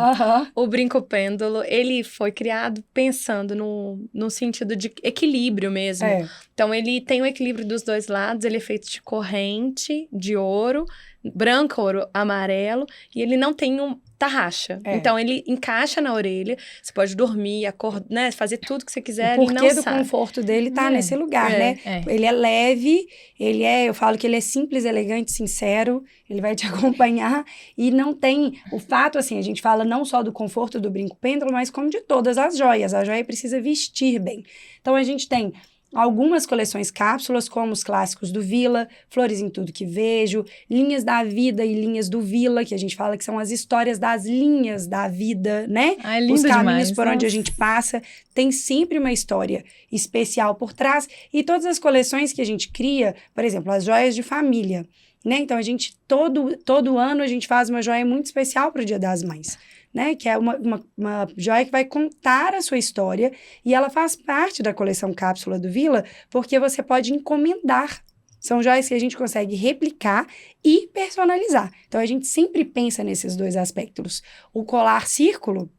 O brinco pêndulo, ele foi criado pensando no sentido de equilíbrio mesmo. Então, ele tem o equilíbrio dos dois lados, ele é feito de corrente, de ouro, branco, ouro, amarelo, e ele não tem tarraxa. Então, ele encaixa na orelha, você pode dormir, acordar, né, fazer tudo que você quiser, o porquê do conforto dele tá nesse lugar, né? Ele é leve, eu falo que ele é simples, elegante, sincero, ele vai te acompanhar e não tem o fato, assim, a gente fala não só do conforto do brinco pêndulo, mas como de todas as joias. A joia precisa vestir bem. Então, a gente tem algumas coleções cápsulas, como os clássicos do Vila, Flores em Tudo Que Vejo, Linhas da Vida e Linhas do Vila, que a gente fala que são as histórias das linhas da vida, né? Os caminhos por onde a gente passa, tem sempre uma história especial por trás. E todas as coleções que a gente cria, por exemplo, as joias de família, né? Então, a gente, todo ano, a gente faz uma joia muito especial para o Dia das Mães. Né? Que é uma joia que vai contar a sua história e ela faz parte da coleção cápsula do Vila, porque você pode encomendar. São joias que a gente consegue replicar e personalizar. Então, a gente sempre pensa nesses dois aspectos. O colar círculo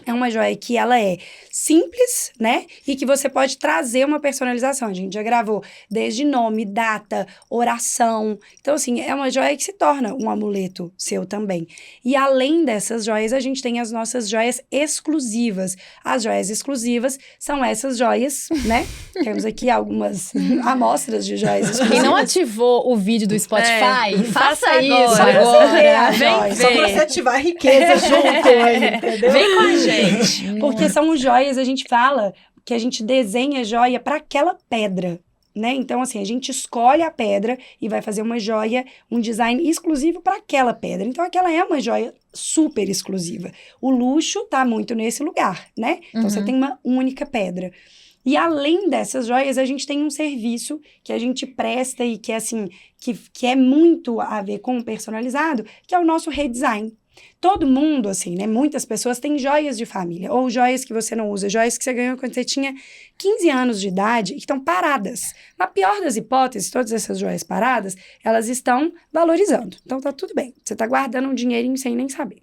é uma joia que ela é simples, né? E que você pode trazer uma personalização. A gente já gravou desde nome, data, oração. Então, assim, é uma joia que se torna um amuleto seu também. E além dessas joias, a gente tem as nossas joias exclusivas. As joias exclusivas são essas joias, né? Temos aqui algumas amostras de joias exclusivas. Quem não ativou o vídeo do Spotify, faça isso agora. Vem só pra você ativar a riqueza junto aí, entendeu? Vem com a gente. Porque são joias, a gente fala que a gente desenha joia para aquela pedra, né? Então, assim, a gente escolhe a pedra e vai fazer uma joia, um design exclusivo para aquela pedra. Então, aquela é uma joia super exclusiva. O luxo tá muito nesse lugar, né? Então, você tem uma única pedra. E além dessas joias, a gente tem um serviço que a gente presta e que é, assim, que é muito a ver com o personalizado, que é o nosso redesign. Todo mundo, assim, né? Muitas pessoas têm joias de família, ou joias que você não usa, joias que você ganhou quando você tinha 15 anos de idade e que estão paradas. Na pior das hipóteses, todas essas joias paradas, elas estão valorizando. Então, tá tudo bem. Você tá guardando um dinheirinho sem nem saber.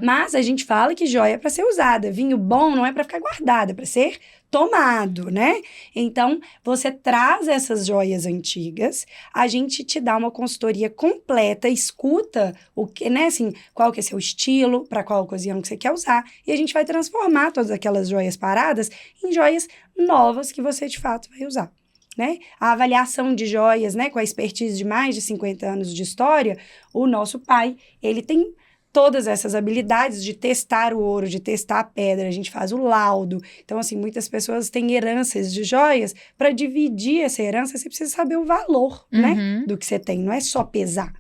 Mas a gente fala que joia é para ser usada. Vinho bom não é para ficar guardado, é para ser tomado, né? Então, você traz essas joias antigas, a gente te dá uma consultoria completa, escuta o que, né, assim, qual que é seu estilo, para qual ocasião que você quer usar, e a gente vai transformar todas aquelas joias paradas em joias novas que você, de fato, vai usar. Né? A avaliação de joias, né, com a expertise de mais de 50 anos de história, o nosso pai, ele tem todas essas habilidades de testar o ouro, de testar a pedra, a gente faz o laudo. Então, assim, muitas pessoas têm heranças de joias. Para dividir essa herança, você precisa saber o valor, né, do que você tem, não é só pesar.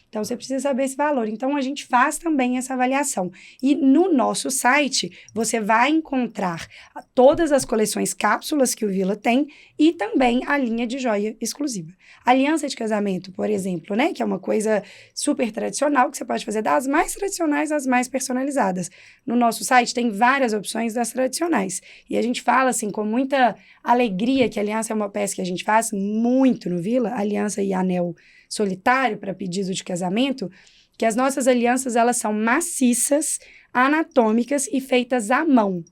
Então, você precisa saber esse valor. Então, a gente faz também essa avaliação. E no nosso site, você vai encontrar todas as coleções cápsulas que o Vila tem e também a linha de joia exclusiva. Aliança de casamento, por exemplo, né? Que é uma coisa super tradicional, que você pode fazer das mais tradicionais às mais personalizadas. No nosso site tem várias opções das tradicionais. E a gente fala, assim, com muita alegria que a aliança é uma peça que a gente faz muito no Vila, aliança e anel solitário para pedido de casamento, que as nossas alianças, elas são maciças, anatômicas e feitas à mão.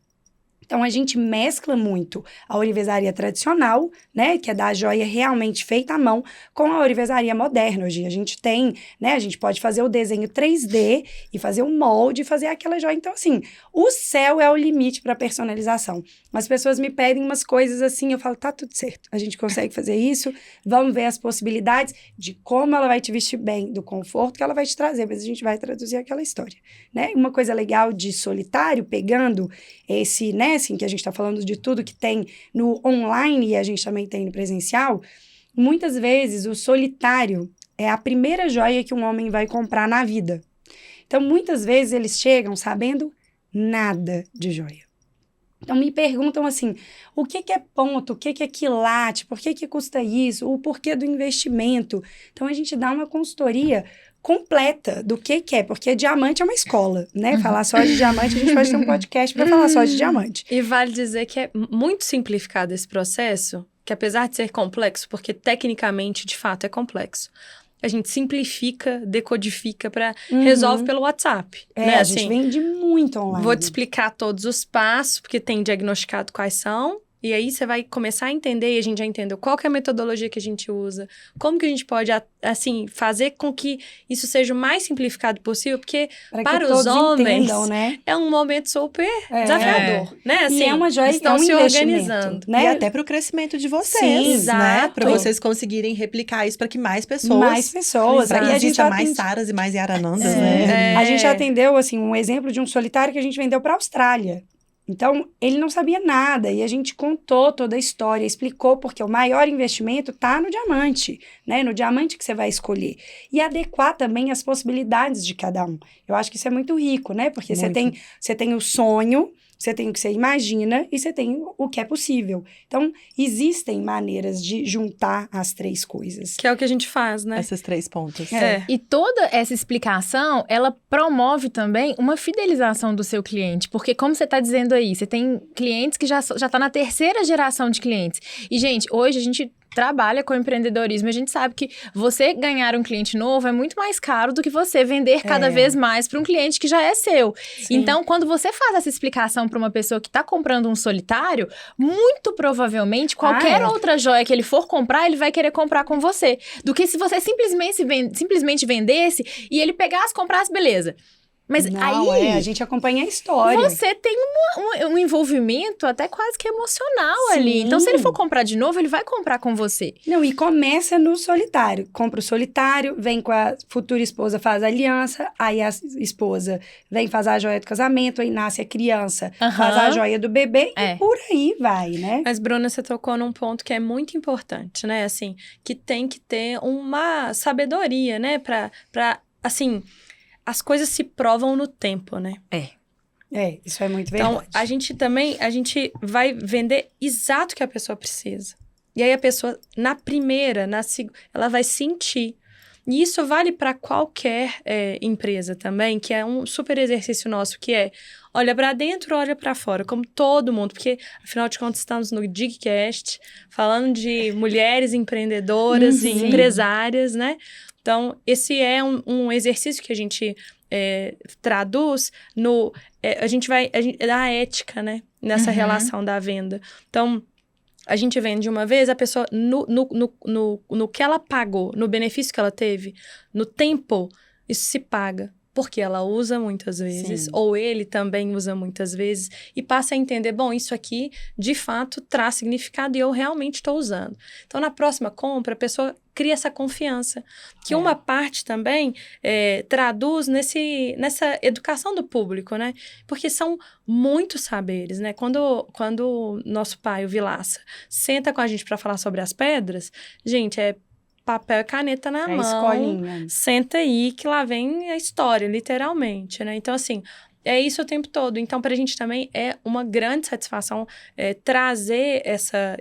Então, a gente mescla muito a ourivesaria tradicional, né, que é da joia realmente feita à mão, com a ourivesaria moderna. Hoje a gente tem, né, a gente pode fazer o desenho 3D e fazer o molde e fazer aquela joia. Então, assim, o céu é o limite para personalização. As pessoas me pedem umas coisas assim, eu falo, tá tudo certo, a gente consegue fazer isso, vamos ver as possibilidades de como ela vai te vestir bem, do conforto que ela vai te trazer, mas a gente vai traduzir aquela história, né? Uma coisa legal de solitário, pegando esse, né, assim, que a gente está falando de tudo que tem no online e a gente também tem no presencial, muitas vezes o solitário é a primeira joia que um homem vai comprar na vida. Então, muitas vezes eles chegam sabendo nada de joia. Então, me perguntam assim, o que é ponto, o que é quilate, por que custa isso, o porquê do investimento. Então, a gente dá uma consultoria completa do que é, porque diamante é uma escola, né? Falar só de diamante, a gente pode ter um podcast para falar só de diamante. E vale dizer que é muito simplificado esse processo, que apesar de ser complexo, porque tecnicamente, de fato, é complexo, a gente simplifica, decodifica resolve pelo WhatsApp. Né? A gente vende muito online. Vou te explicar todos os passos, porque tem diagnosticado quais são. E aí você vai começar a entender, e a gente já entendeu qual que é a metodologia que a gente usa, como que a gente pode, assim, fazer com que isso seja o mais simplificado possível, porque para os homens entendam, né? É um momento super desafiador, né? Assim, e é uma joia, estão se organizando. Né? E até para o crescimento de vocês, sim, exato. Né? Para vocês conseguirem replicar isso para que mais pessoas. Para que exista mais Saras e mais Yaranandas, né? A gente atendeu, assim, um exemplo de um solitário que a gente vendeu para a Austrália. Então, ele não sabia nada e a gente contou toda a história, explicou porque o maior investimento está no diamante, né? No diamante que você vai escolher. E adequar também as possibilidades de cada um. Eu acho que isso é muito rico, né? Porque você tem o sonho, você tem o que você imagina e você tem o que é possível. Então, existem maneiras de juntar as três coisas. Que é o que a gente faz, né? Essas 3 pontos. E toda essa explicação, ela promove também uma fidelização do seu cliente. Porque, como você está dizendo aí, você tem clientes que já tá na 3ª geração de clientes. E, gente, hoje a gente trabalha com empreendedorismo, a gente sabe que você ganhar um cliente novo é muito mais caro do que você vender cada vez mais para um cliente que já é seu. Sim. Então, quando você faz essa explicação para uma pessoa que está comprando um solitário, muito provavelmente qualquer outra joia que ele for comprar, ele vai querer comprar com você. Do que se você simplesmente vendesse e ele pegasse, comprasse, beleza. Mas não, aí... a gente acompanha a história. Você tem um envolvimento até quase que emocional ali. Então, se ele for comprar de novo, ele vai comprar com você. Não, e começa no solitário. Compra o solitário, vem com a futura esposa, faz a aliança, aí a esposa vem fazer a joia do casamento, aí nasce a criança, faz a joia do bebê e por aí vai, né? Mas, Bruna, você tocou num ponto que é muito importante, né? Assim, que tem que ter uma sabedoria, né? Pra assim... As coisas se provam no tempo, né? Isso é muito verdade. Então, a gente vai vender exato o que a pessoa precisa. E aí a pessoa, na primeira, ela vai sentir. E isso vale para qualquer empresa também, que é um super exercício nosso, que é olha para dentro, olha para fora, como todo mundo. Porque, afinal de contas, estamos no Digcast, falando de mulheres empreendedoras e empresárias, né? Então, esse é um exercício que a gente traduz no... a gente dá ética, né? Nessa relação da venda. Então, a gente vende uma vez, a pessoa, no que ela pagou, no benefício que ela teve, no tempo, isso se paga. Porque ela usa muitas vezes, ou ele também usa muitas vezes, e passa a entender, bom, isso aqui, de fato, traz significado e eu realmente estou usando. Então, na próxima compra, a pessoa cria essa confiança, que uma parte também traduz nessa educação do público, né? Porque são muitos saberes, né? Quando o nosso pai, o Vilaça, senta com a gente para falar sobre as pedras, gente, papel e caneta na mão, escolinha. Senta aí que lá vem a história, literalmente, né? Então, assim, é isso o tempo todo. Então, pra gente também é uma grande satisfação trazer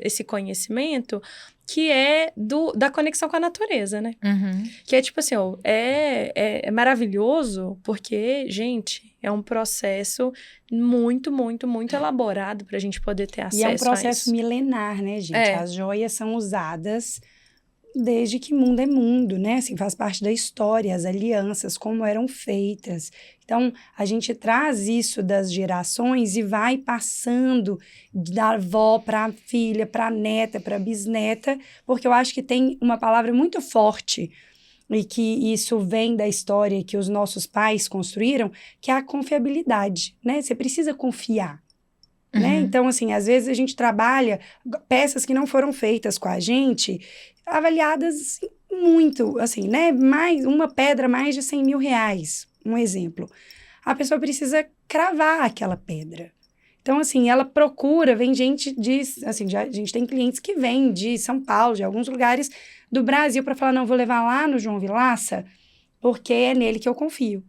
esse conhecimento que é da conexão com a natureza, né? Que é tipo assim, é maravilhoso porque, gente, é um processo muito, muito, muito elaborado pra gente poder ter acesso a isso. E é um processo milenar, né, gente? As joias são usadas desde que mundo é mundo, né? Assim, faz parte da história, as alianças, como eram feitas. Então, a gente traz isso das gerações e vai passando da avó para a filha, para a neta, para a bisneta, porque eu acho que tem uma palavra muito forte e que isso vem da história que os nossos pais construíram, que é a confiabilidade, né? Você precisa confiar. Né? Então, assim, às vezes a gente trabalha peças que não foram feitas com a gente, avaliadas muito, assim, né? Uma pedra mais de 100 mil reais, um exemplo. A pessoa precisa cravar aquela pedra. Então, assim, ela procura, vem gente a gente tem clientes que vêm de São Paulo, de alguns lugares do Brasil, para falar, não, vou levar lá no João Vilaça, porque é nele que eu confio.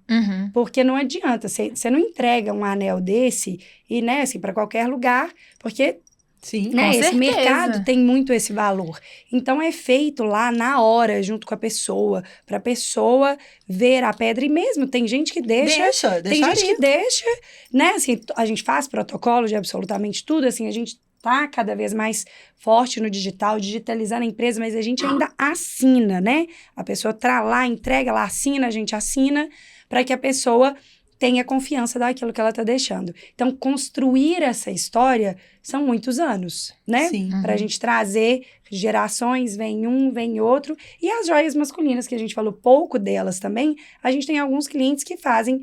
Porque não adianta, você não entrega um anel desse e, né, assim, para qualquer lugar, porque Sim, com né, esse certeza. mercado tem muito esse valor. Então, é feito lá na hora, junto com a pessoa, para a pessoa ver a pedra. E mesmo, tem gente que deixa. Tem gente que deixa, né, assim, a gente faz protocolo de absolutamente tudo, assim, a gente tá cada vez mais forte no digital, digitalizando a empresa, mas a gente ainda assina, né? A pessoa tá lá, entrega, ela assina, a gente assina, para que a pessoa tenha confiança daquilo que ela tá deixando. Então, construir essa história são muitos anos, né? Sim. Pra gente trazer gerações, vem um, vem outro. E as joias masculinas, que a gente falou pouco delas também, a gente tem alguns clientes que fazem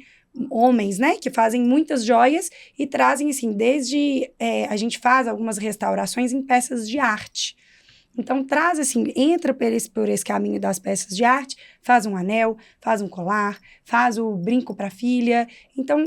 homens, né, que fazem muitas joias e trazem, assim, a gente faz algumas restaurações em peças de arte. Então, traz, assim, entra por esse caminho das peças de arte, faz um anel, faz um colar, faz o brinco para a filha. Então,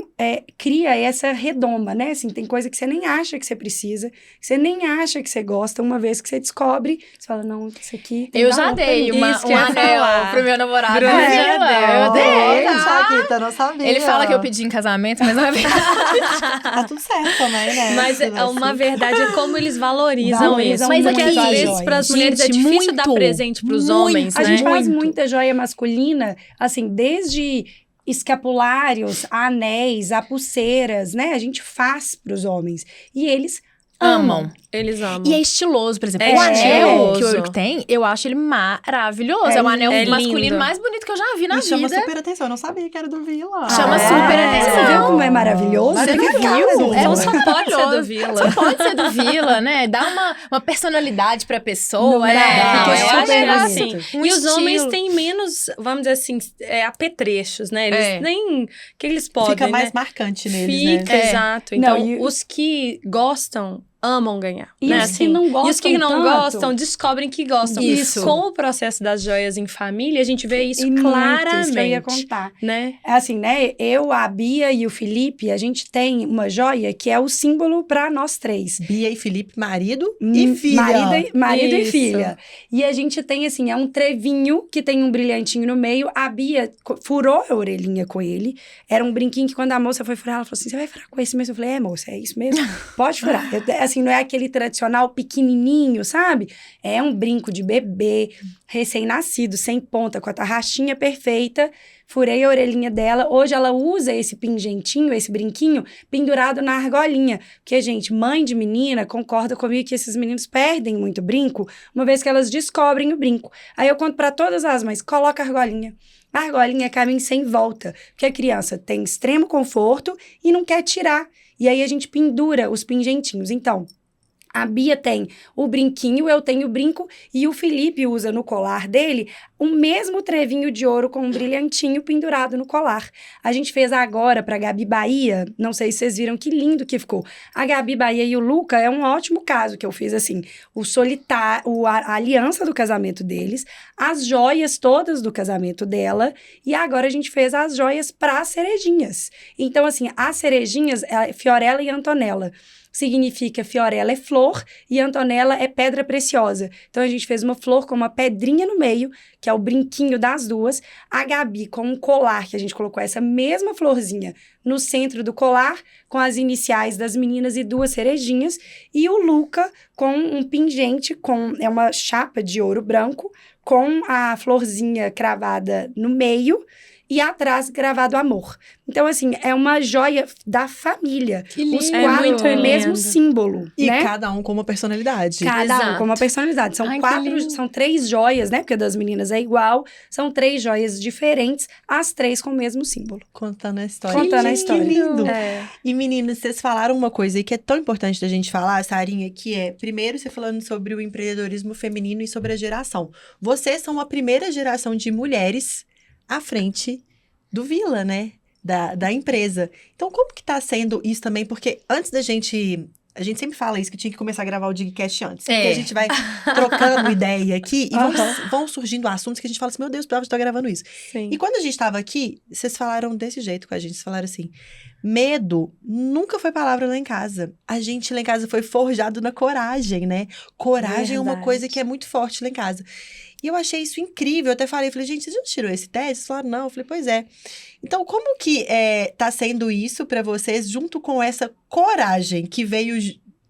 cria essa redoma, né? Assim, tem coisa que você nem acha que você precisa, que você nem acha que você gosta. Uma vez que você descobre, você fala, não, isso aqui... Eu já dei um anel pro meu namorado. Eu dei. Saquita, não sabia. Ele fala que eu pedi em casamento, mas não é verdade. Tá tudo certo também, né? Mas uma verdade é como eles valorizam Valorizam isso. muito Porque às a vezes joia. para as mulheres é Gente, difícil dar muito, presente para os homens, A né? gente faz muita joia masculina, assim, desde escapulários, a anéis, a pulseiras, né? A gente faz para os homens. E eles amam. Eles amam. E é estiloso, por exemplo. É o anel estiloso. que o Eurico tem, eu acho ele maravilhoso. É o anel masculino lindo. mais bonito que eu já vi na Me chama vida. super atenção, eu não sabia que era do Vila. Chama super atenção. Você viu como é maravilhoso? Você Tem viu? cara do É, Vila. Só pode ser do Vila. Só pode ser do Vila, né? Dá uma personalidade pra pessoa, Não, né? fica eu acho super que bonito. assim, um E os homens estilo. têm menos, vamos dizer assim, apetrechos, né? Eles nem... que eles podem, Fica mais né? marcante neles, Fica, né? exato. Não, Então, e- os que gostam amam ganhar. E né? os que não gostam E os que não tanto, gostam descobrem que gostam. Isso. Com o processo das joias em família, a gente vê isso E muito, claramente. isso que eu ia contar. Né? É assim, né? Eu, a Bia e o Felipe, a gente tem uma joia que é o símbolo para nós três. Bia e Felipe, marido e filha. Marido e Isso. filha. E a gente tem, assim, é um trevinho que tem um brilhantinho no meio. A Bia furou a orelhinha com ele. Era um brinquinho que quando a moça foi furar, ela falou assim, você vai furar com esse mesmo? Eu falei, moça, é isso mesmo? Pode furar. Assim, não é aquele tradicional pequenininho, sabe? É um brinco de bebê, recém-nascido, sem ponta, com a tarraxinha perfeita. Furei a orelhinha dela. Hoje ela usa esse pingentinho, esse brinquinho, pendurado na argolinha. Porque, gente, mãe de menina concorda comigo que esses meninos perdem muito brinco, uma vez que elas descobrem o brinco. Aí eu conto para todas as mães, coloca a argolinha. A argolinha é caminho sem volta, porque a criança tem extremo conforto e não quer tirar. E aí a gente pendura os pingentinhos. Então, a Bia tem o brinquinho, eu tenho o brinco e o Felipe usa no colar dele o mesmo trevinho de ouro com um brilhantinho pendurado no colar. A gente fez agora para a Gabi Bahia, não sei se vocês viram que lindo que ficou. A Gabi Bahia e o Luca é um ótimo caso que eu fiz assim, a aliança do casamento deles, as joias todas do casamento dela e agora a gente fez as joias para as cerejinhas. Então assim, as cerejinhas, Fiorella e Antonella. Significa Fiorella é flor e Antonella é pedra preciosa. Então, a gente fez uma flor com uma pedrinha no meio, que é o brinquinho das duas. A Gabi com um colar, que a gente colocou essa mesma florzinha no centro do colar, com as iniciais das meninas e 2 cerejinhas. E o Luca com um pingente, é uma chapa de ouro branco, com a florzinha cravada no meio. e atrás gravado amor. Então, assim, é uma joia da família. Que lindo. Os É quatro muito têm o mesmo lindo. símbolo, E né? cada um com uma personalidade. Cada um Exato. com uma personalidade. São Ai, que quatro, lindo. são 3 joias, né? Porque a das meninas é igual. São 3 joias diferentes, as 3 com o mesmo símbolo. Contando a história. Contando a história. Que lindo. É. E meninas, vocês falaram uma coisa aí que é tão importante da gente falar, Sarinha, que é, primeiro, você falando sobre o empreendedorismo feminino e sobre a geração. Vocês são a primeira geração de mulheres à frente do Vila, né? Da empresa. Então, como que tá sendo isso também? Porque antes da gente... A gente sempre fala isso, que tinha que começar a gravar o Digcast antes. Porque a gente vai trocando ideia aqui e vão surgindo assuntos que a gente fala assim, meu Deus, prova de estar gravando isso. Sim. E quando a gente tava aqui, vocês falaram desse jeito com a gente. Vocês falaram assim, medo nunca foi palavra lá em casa. A gente lá em casa foi forjado na coragem, né? Coragem é uma Verdade. coisa que é muito forte lá em casa. E eu achei isso incrível. Eu até falei, gente, vocês já tirou esse teste? Vocês falaram, não. Eu falei, pois é. Então, como que tá sendo isso pra vocês, junto com essa coragem que veio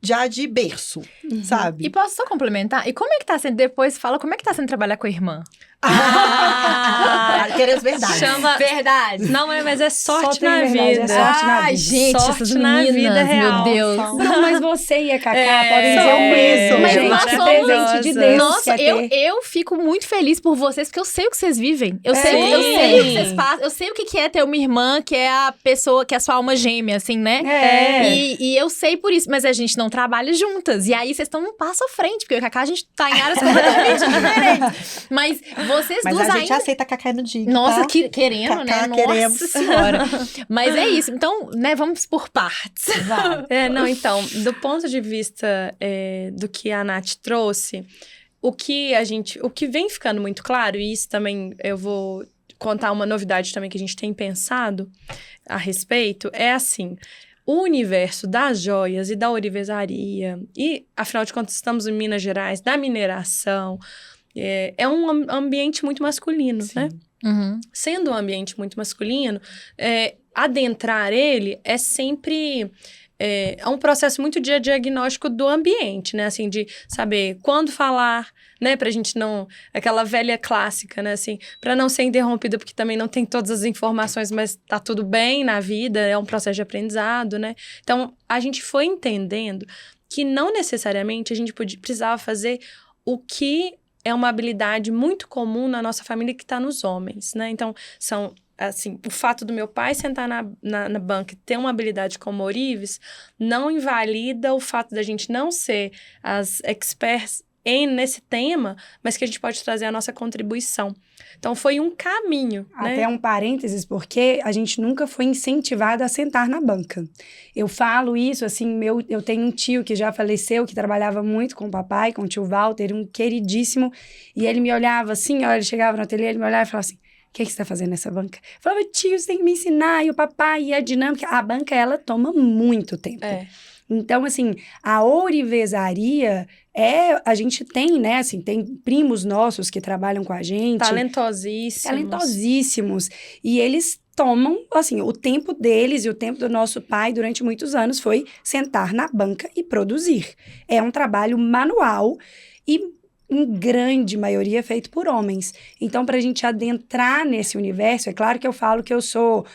já de berço, sabe? E posso só complementar? E como é que tá sendo, depois fala, como é que tá sendo trabalhar com a irmã? Queremos verdade. Chama... Verdade. Não é, mas é sorte Só tem na verdade, vida. é sorte na Ai, vida. gente, Sorte essas na meninas, vida real. meu Deus. Não, mas você e a Cacá podem É, dizer o mesmo, mas gente. nós É somos- presente de Deus. Nossa, que é ter. eu fico muito feliz por vocês, porque eu sei o que vocês vivem. Eu sei, Sim. eu sei o que vocês fazem. Eu sei o que é ter uma irmã que é a pessoa, que é a sua alma gêmea, assim, né? É. E eu sei por isso, mas a gente não trabalha juntas. E aí vocês estão um passo à frente, porque o Cacá a gente tá em áreas completamente diferentes. Mas vocês Mas duas a gente ainda. aceita a Cacá no Dig, Nossa, tá? querendo, né? Cacá, Nossa queremos. senhora. Mas é isso. Então, né, vamos por partes. Não, então, do ponto de vista do que a Nath trouxe, o que vem ficando muito claro, e isso também eu vou contar uma novidade também que a gente tem pensado a respeito, é assim, o universo das joias e da ourivesaria, e afinal de contas estamos em Minas Gerais, da mineração, é um ambiente muito masculino, né? Uhum. Sendo um ambiente muito masculino, adentrar ele é sempre... É um processo muito de diagnóstico do ambiente, né? Assim, de saber quando falar, né? Pra gente não... Aquela velha clássica, né? Assim, pra não ser interrompida, porque também não tem todas as informações, mas tá tudo bem na vida, é um processo de aprendizado, né? Então, a gente foi entendendo que não necessariamente a gente precisava fazer o que é uma habilidade muito comum na nossa família que tá nos homens, né? Então, assim, o fato do meu pai sentar na banca e ter uma habilidade como ourives não invalida o fato da gente não ser as experts nesse tema, mas que a gente pode trazer a nossa contribuição. Então, foi um caminho, Até né? um parênteses, porque a gente nunca foi incentivada a sentar na banca. Eu falo isso, assim, eu tenho um tio que já faleceu, que trabalhava muito com o papai, com o tio Walter, um queridíssimo, e ele me olhava assim, ó, ele chegava no ateliê, ele me olhava e falava assim, o que você está fazendo nessa banca? Eu falava, tio, você tem que me ensinar, e o papai, e a dinâmica. A banca, ela toma muito tempo. Então, assim, a ourivesaria a gente tem, né, assim, tem primos nossos que trabalham com a gente. Talentosíssimos. E eles tomam, assim, o tempo deles e o tempo do nosso pai durante muitos anos foi sentar na banca e produzir. É um trabalho manual e em grande maioria feito por homens. Então, para a gente adentrar nesse universo, é claro que eu falo que eu sou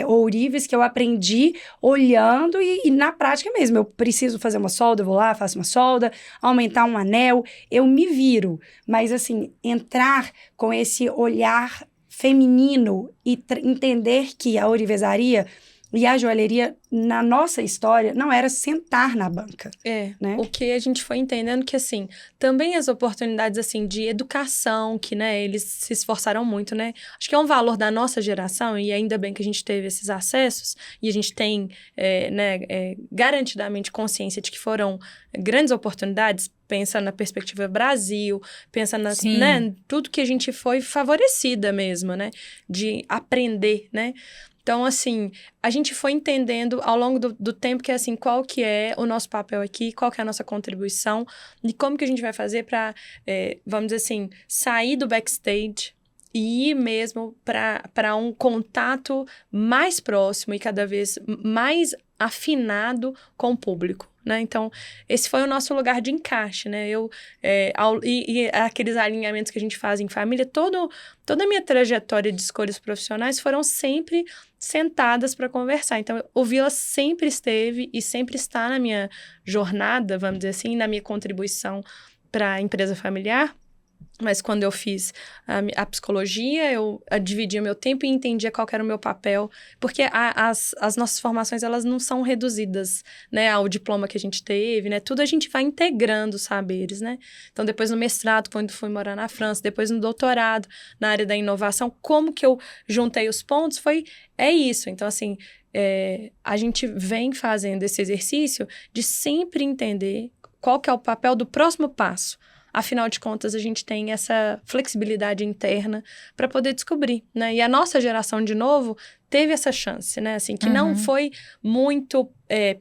ourives, que eu aprendi olhando e na prática mesmo. Eu preciso fazer uma solda, eu vou lá, faço uma solda, aumentar um anel, eu me viro. Mas, assim, entrar com esse olhar feminino e entender que a ourivesaria e a joalheria, na nossa história, não era sentar na banca. Né? O que a gente foi entendendo que, assim, também as oportunidades, assim, de educação, que, né, eles se esforçaram muito, né? Acho que é um valor da nossa geração, e ainda bem que a gente teve esses acessos, e a gente tem, garantidamente consciência de que foram grandes oportunidades, pensa na perspectiva Brasil, pensa nas, né, tudo que a gente foi favorecida mesmo, né? De aprender, né? Então, assim, a gente foi entendendo ao longo do tempo que, assim, qual que é o nosso papel aqui, qual que é a nossa contribuição e como que a gente vai fazer para, vamos dizer assim, sair do backstage e ir mesmo para um contato mais próximo e cada vez mais afinado com o público, né? Então, esse foi o nosso lugar de encaixe, né? E aqueles alinhamentos que a gente faz em família, toda a minha trajetória de escolhas profissionais foram sempre sentadas para conversar. Então, o Vila sempre esteve e sempre está na minha jornada, vamos dizer assim, na minha contribuição para a empresa familiar. Mas quando eu fiz a psicologia, eu dividia meu tempo e entendia qual era o meu papel. Porque as nossas formações, elas não são reduzidas, né, ao diploma que a gente teve, né? Tudo a gente vai integrando os saberes, né? Então, depois no mestrado, quando fui morar na França, depois no doutorado, na área da inovação, como que eu juntei os pontos? É isso. Então, assim, a gente vem fazendo esse exercício de sempre entender qual que é o papel do próximo passo. Afinal de contas, a gente tem essa flexibilidade interna para poder descobrir, né? E a nossa geração, de novo, teve essa chance, né? Assim, que não foi muito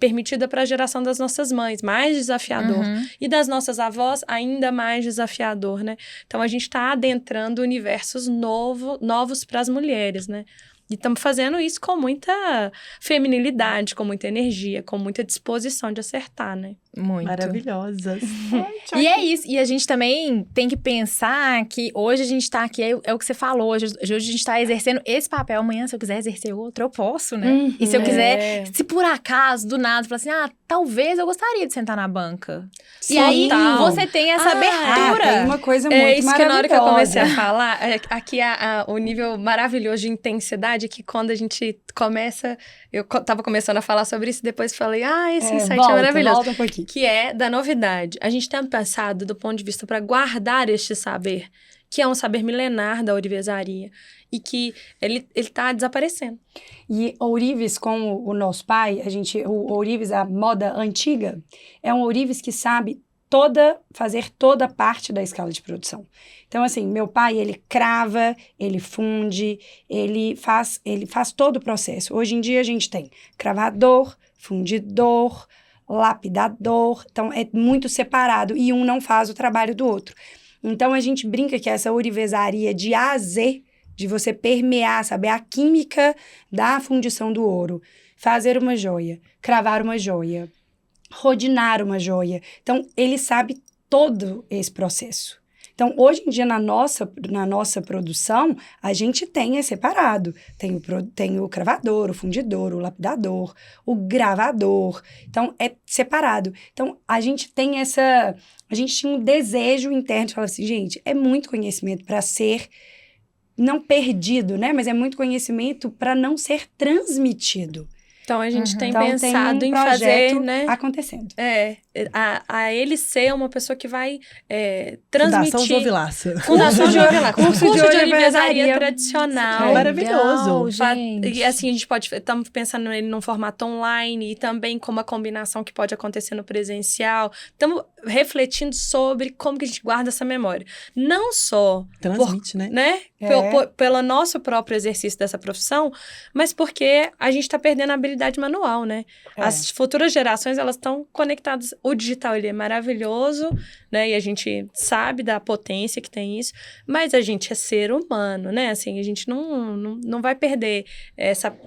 permitida para a geração das nossas mães, mais desafiador. E das nossas avós, ainda mais desafiador, né? Então, a gente está adentrando universos novos para as mulheres, né? E estamos fazendo isso com muita feminilidade, com muita energia, com muita disposição de acertar, né? Muito. Maravilhosas. E é isso. E a gente também tem que pensar que hoje a gente tá aqui, é o que você falou, hoje a gente tá exercendo esse papel. Amanhã, se eu quiser exercer outro, eu posso, né? E se eu quiser, se por acaso, do nada, falar assim, talvez eu gostaria de sentar na banca. Sim. E aí, você tem essa abertura. Tem uma coisa muito isso maravilhosa. Que na hora que eu comecei a falar, aqui o nível maravilhoso de intensidade, que quando a gente começa, eu tava começando a falar sobre isso, depois falei, esse insight é maravilhoso. Volta um pouquinho. Que é da novidade. A gente tem pensado do ponto de vista para guardar este saber, que é um saber milenar da ourivesaria, e que ele tá desaparecendo. E ourives, como o nosso pai, o ourives, a moda antiga, é um ourives que sabe fazer toda parte da escala de produção. Então, assim, meu pai, ele crava, ele funde, ele faz todo o processo. Hoje em dia, a gente tem cravador, fundidor, lapidador, então é muito separado e um não faz o trabalho do outro. Então, a gente brinca que essa ourivesaria de A a Z, de você permear, saber a química da fundição do ouro, fazer uma joia, cravar uma joia, rodinar uma joia. Então, ele sabe todo esse processo. Então, hoje em dia, na nossa produção, a gente tem separado. Tem o cravador, o fundidor, o lapidador, o gravador. Então, é separado. Então, a gente tinha um desejo interno de falar assim, gente, é muito conhecimento para ser, não perdido, né? Mas é muito conhecimento para não ser transmitido. Então, a gente tem Então, pensado tem em fazer, né? Acontecendo. A ele ser uma pessoa que vai transmitir... Fundação João Vilaça. Fundação João Vilaça. Curso de ourivesaria ourivesaria tradicional. Maravilhoso. Gente. E assim, a gente estamos pensando nele num formato online e também com uma combinação que pode acontecer no presencial. Estamos refletindo sobre como que a gente guarda essa memória. Não só... Transmite, né? Pelo nosso próprio exercício dessa profissão, mas porque a gente está perdendo a habilidade manual, né? As futuras gerações, elas estão conectadas. O digital, ele é maravilhoso, né? E a gente sabe da potência que tem isso, mas a gente é ser humano, né? Assim, a gente não vai perder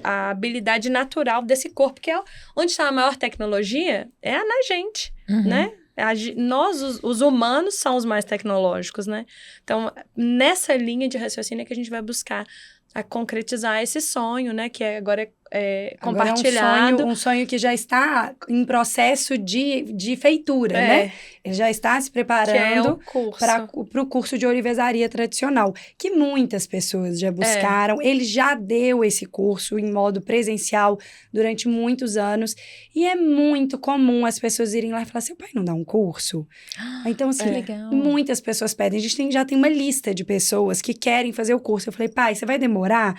a habilidade natural desse corpo, que é onde está a maior tecnologia, é na gente, né? Nós, os humanos, são os mais tecnológicos, né? Então, nessa linha de raciocínio é que a gente vai buscar a concretizar esse sonho, né? Que agora é compartilhado. Agora é um sonho que já está em processo de feitura, né? Ele já está se preparando para o curso de ourivesaria tradicional, que muitas pessoas já buscaram. Ele já deu esse curso em modo presencial durante muitos anos. E é muito comum as pessoas irem lá e falar, seu pai não dá um curso? Então, assim, muitas pessoas pedem. A gente já tem uma lista de pessoas que querem fazer o curso. Eu falei, pai, você vai demorar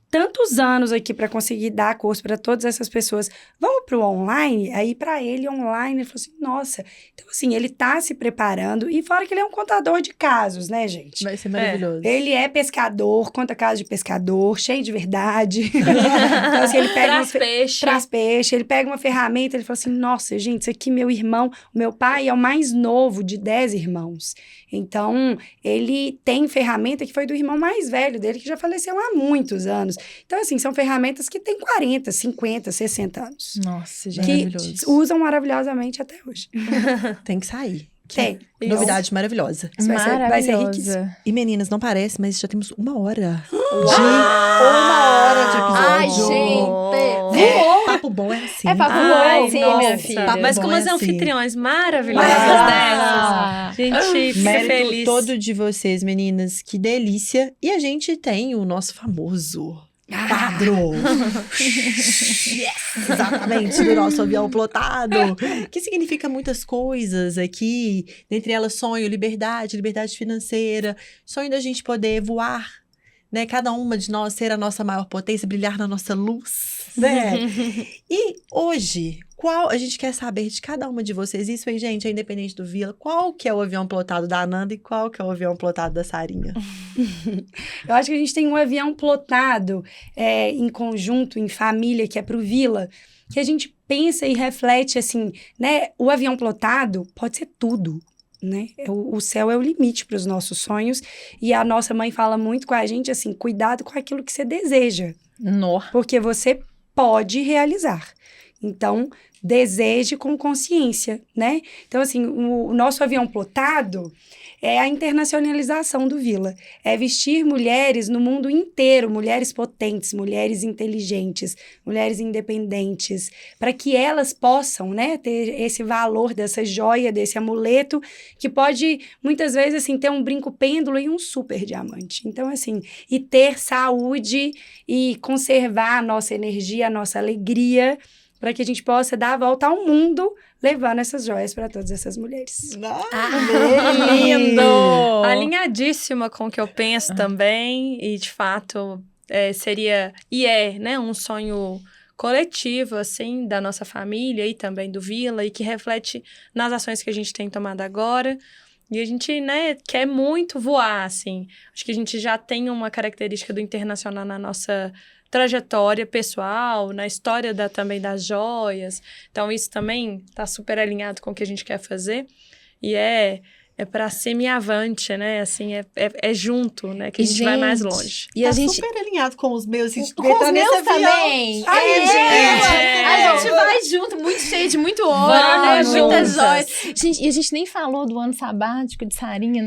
tantos anos aqui para conseguir dar curso para todas essas pessoas. Vamos para o online? Aí, para ele, online, ele falou assim, nossa. Então, assim, ele tá se preparando. E fora que ele é um contador de casos, né, gente? Vai ser maravilhoso. Ele é pescador, conta casos de pescador, cheio de verdade. Então, assim, ele pega traz peixe. Ele pega uma ferramenta, ele fala assim, nossa, gente, isso aqui, meu irmão... O meu pai é o mais novo de 10 irmãos. Então, ele tem ferramenta que foi do irmão mais velho dele, que já faleceu há muitos anos. Então, assim, são ferramentas que têm 40, 50, 60 anos. Nossa, gente. Que Maravilhoso. usam maravilhosamente até hoje. Tem que sair. Tem. Novidade maravilhosa. Isso vai ser riquíssimo. Maravilhosa. E meninas, não parece, mas já temos 1 hora. Uma hora de episódio. Ai, gente. É, papo bom é assim. É papo Ai, bom, sim, nossa. minha filha. Mas Bom, como as é assim. anfitriões maravilhosas Ah. dessas. Gente, fica Mérito feliz. todo de vocês, meninas. Que delícia. E a gente tem o nosso famoso quadro. Yes, exatamente, do nosso avião plotado. Que significa muitas coisas aqui. Dentre elas, sonho, liberdade financeira. Sonho da gente poder voar, né? Cada uma de nós ser a nossa maior potência, brilhar na nossa luz, né? E hoje, qual a gente quer saber de cada uma de vocês? Isso aí, gente, é independente do Vila. Qual que é o avião plotado da Ananda e qual que é o avião plotado da Sarinha? Eu acho que a gente tem um avião plotado em conjunto, em família, que é pro Vila, que a gente pensa e reflete assim, né? O avião plotado pode ser tudo, né? O céu é o limite para os nossos sonhos e a nossa mãe fala muito com a gente assim, cuidado com aquilo que você deseja, porque você pode realizar. Então, deseje com consciência, né? Então, assim, o nosso avião plotado é a internacionalização do Vila. É vestir mulheres no mundo inteiro, mulheres potentes, mulheres inteligentes, mulheres independentes, para que elas possam, né, ter esse valor dessa joia, desse amuleto, que pode, muitas vezes, assim, ter um brinco pêndulo e um super diamante. Então, assim, e ter saúde e conservar a nossa energia, a nossa alegria, para que a gente possa dar a volta ao mundo levando essas joias para todas essas mulheres. Lindo! Alinhadíssima com o que eu penso também. E, de fato, seria... E né? Um sonho coletivo, assim, da nossa família e também do Vila. E que reflete nas ações que a gente tem tomado agora. E a gente, né, quer muito voar, assim. Acho que a gente já tem uma característica do internacional na nossa trajetória pessoal, na história também das joias. Então, isso também está super alinhado com o que a gente quer fazer. E é para cima e avante, né? Assim, é junto, né? Que a gente vai mais longe. E a gente super alinhado com os meus. Com os meus também. A gente vai junto, muito cheio de muito ouro, né? Muitas joias. Gente, e a gente nem falou do ano sabático de Sarinha.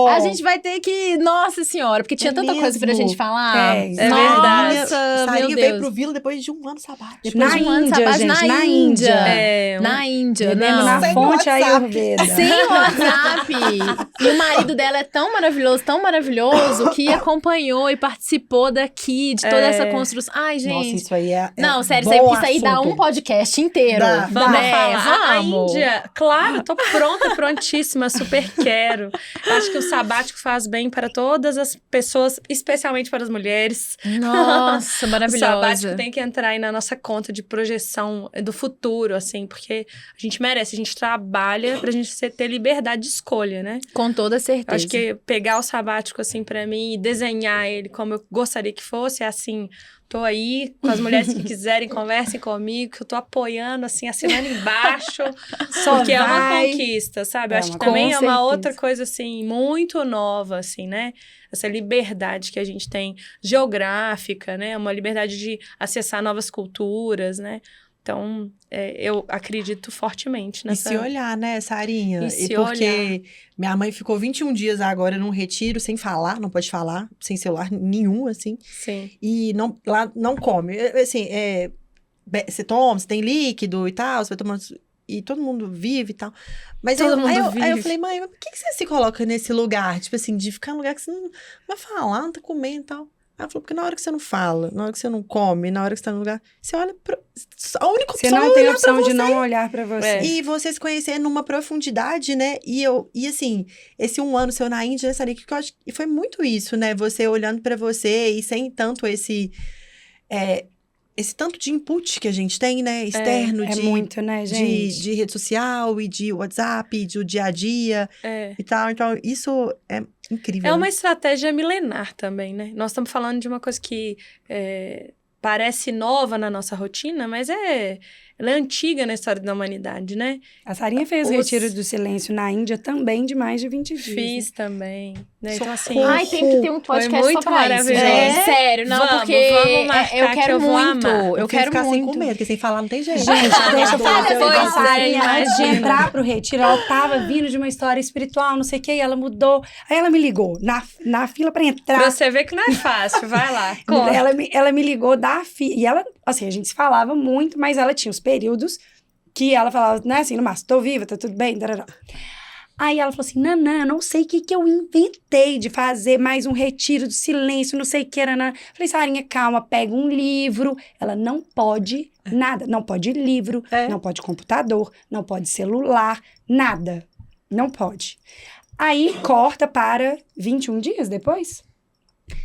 A gente vai ter que... Nossa Senhora, porque tinha tanta coisa pra gente falar. É verdade. Nossa, Sarinha veio pro Vila depois de um ano sabático. Depois de um ano sabático na Índia. Na Índia, não. Na Sem fonte WhatsApp. Ayurveda. Sem WhatsApp. E o marido dela é tão maravilhoso, que acompanhou e participou daqui, de toda essa construção. Ai, gente. Nossa, isso aí Não, sério, bom isso aí dá assunto. um podcast inteiro. Vamos falar. A Vamos. Índia, claro, tô pronta, prontíssima, super quero. Acho que o sabático faz bem para todas as pessoas, especialmente para as mulheres. Nossa, O maravilhosa. sabático tem que entrar aí na nossa conta de projeção do futuro, assim, porque a gente merece, a gente trabalha pra gente ter liberdade de escolha, né? Com toda certeza. Acho que pegar o sabático, assim, pra mim e desenhar ele como eu gostaria que fosse, é assim, tô aí com as mulheres que quiserem, conversem comigo, que eu tô apoiando, assim, assinando embaixo, porque é uma conquista, sabe? Acho que também é uma outra coisa, assim, muito nova, assim, né? Essa liberdade que a gente tem geográfica, né? Uma liberdade de acessar novas culturas, né? Então, eu acredito fortemente nessa... E se olhar, né, Sarinha? E se porque olhar. minha mãe ficou 21 dias agora num retiro, sem falar, não pode falar, sem celular nenhum, assim. Sim. E lá não come. Assim, você toma, você tem líquido e tal, você vai tomando... E todo mundo vive e tal. Mas Todo mundo vive. Aí eu falei, mãe, mas por que você se coloca nesse lugar? Tipo assim, de ficar num lugar que você não vai falar, não tá comendo e tal. Ela falou, porque na hora que você não fala, na hora que você não come, na hora que você tá no lugar, você olha a única opção Você não é tem olhar opção pra de você. não olhar pra você. E você se conhecer numa profundidade, né? E assim, esse 1 ano seu na Índia, né, Sarinha, que eu acho que foi muito isso, né? Você olhando pra você e sem tanto esse tanto de input que a gente tem, né? Externo, É muito, né, gente? de rede social e de WhatsApp, do dia a dia e tal. Então, isso é incrível. É uma estratégia milenar também, né? Nós estamos falando de uma coisa que parece nova na nossa rotina, mas é ela é antiga na história da humanidade, né? A Sarinha fez o Retiro do Silêncio na Índia também, de mais de 20 dias. Fiz também. Né? Então, assim, Ai, tem que ter um podcast muito só pra isso, maravilhoso. gente. Sério, não, Vamos, porque vamos marcar eu que quero eu vou muito. amar. Eu quero ficar sem muito. com medo, porque sem falar não tem jeito. Gente, deixa eu falar pra Pois vocês. A Sarinha, antes de imagina. entrar pro retiro, ela tava vindo de uma história espiritual, não sei o que, e ela mudou. Aí ela me ligou na fila pra entrar. Pra você ver que não é fácil, vai lá. Conta. Ela me ligou da fila. E ela, assim, a gente se falava muito, mas ela tinha os períodos que ela falava, né, assim, no máximo, tô viva, tá tudo bem, tarará. Aí ela falou assim, Nanã, eu não sei o que eu inventei de fazer mais um retiro do silêncio, não sei o que, Nanã. Falei, Sarinha, calma, pega um livro. Ela não pode nada, não pode livro, não pode computador, não pode celular, nada. Não pode. Aí corta para 21 dias depois.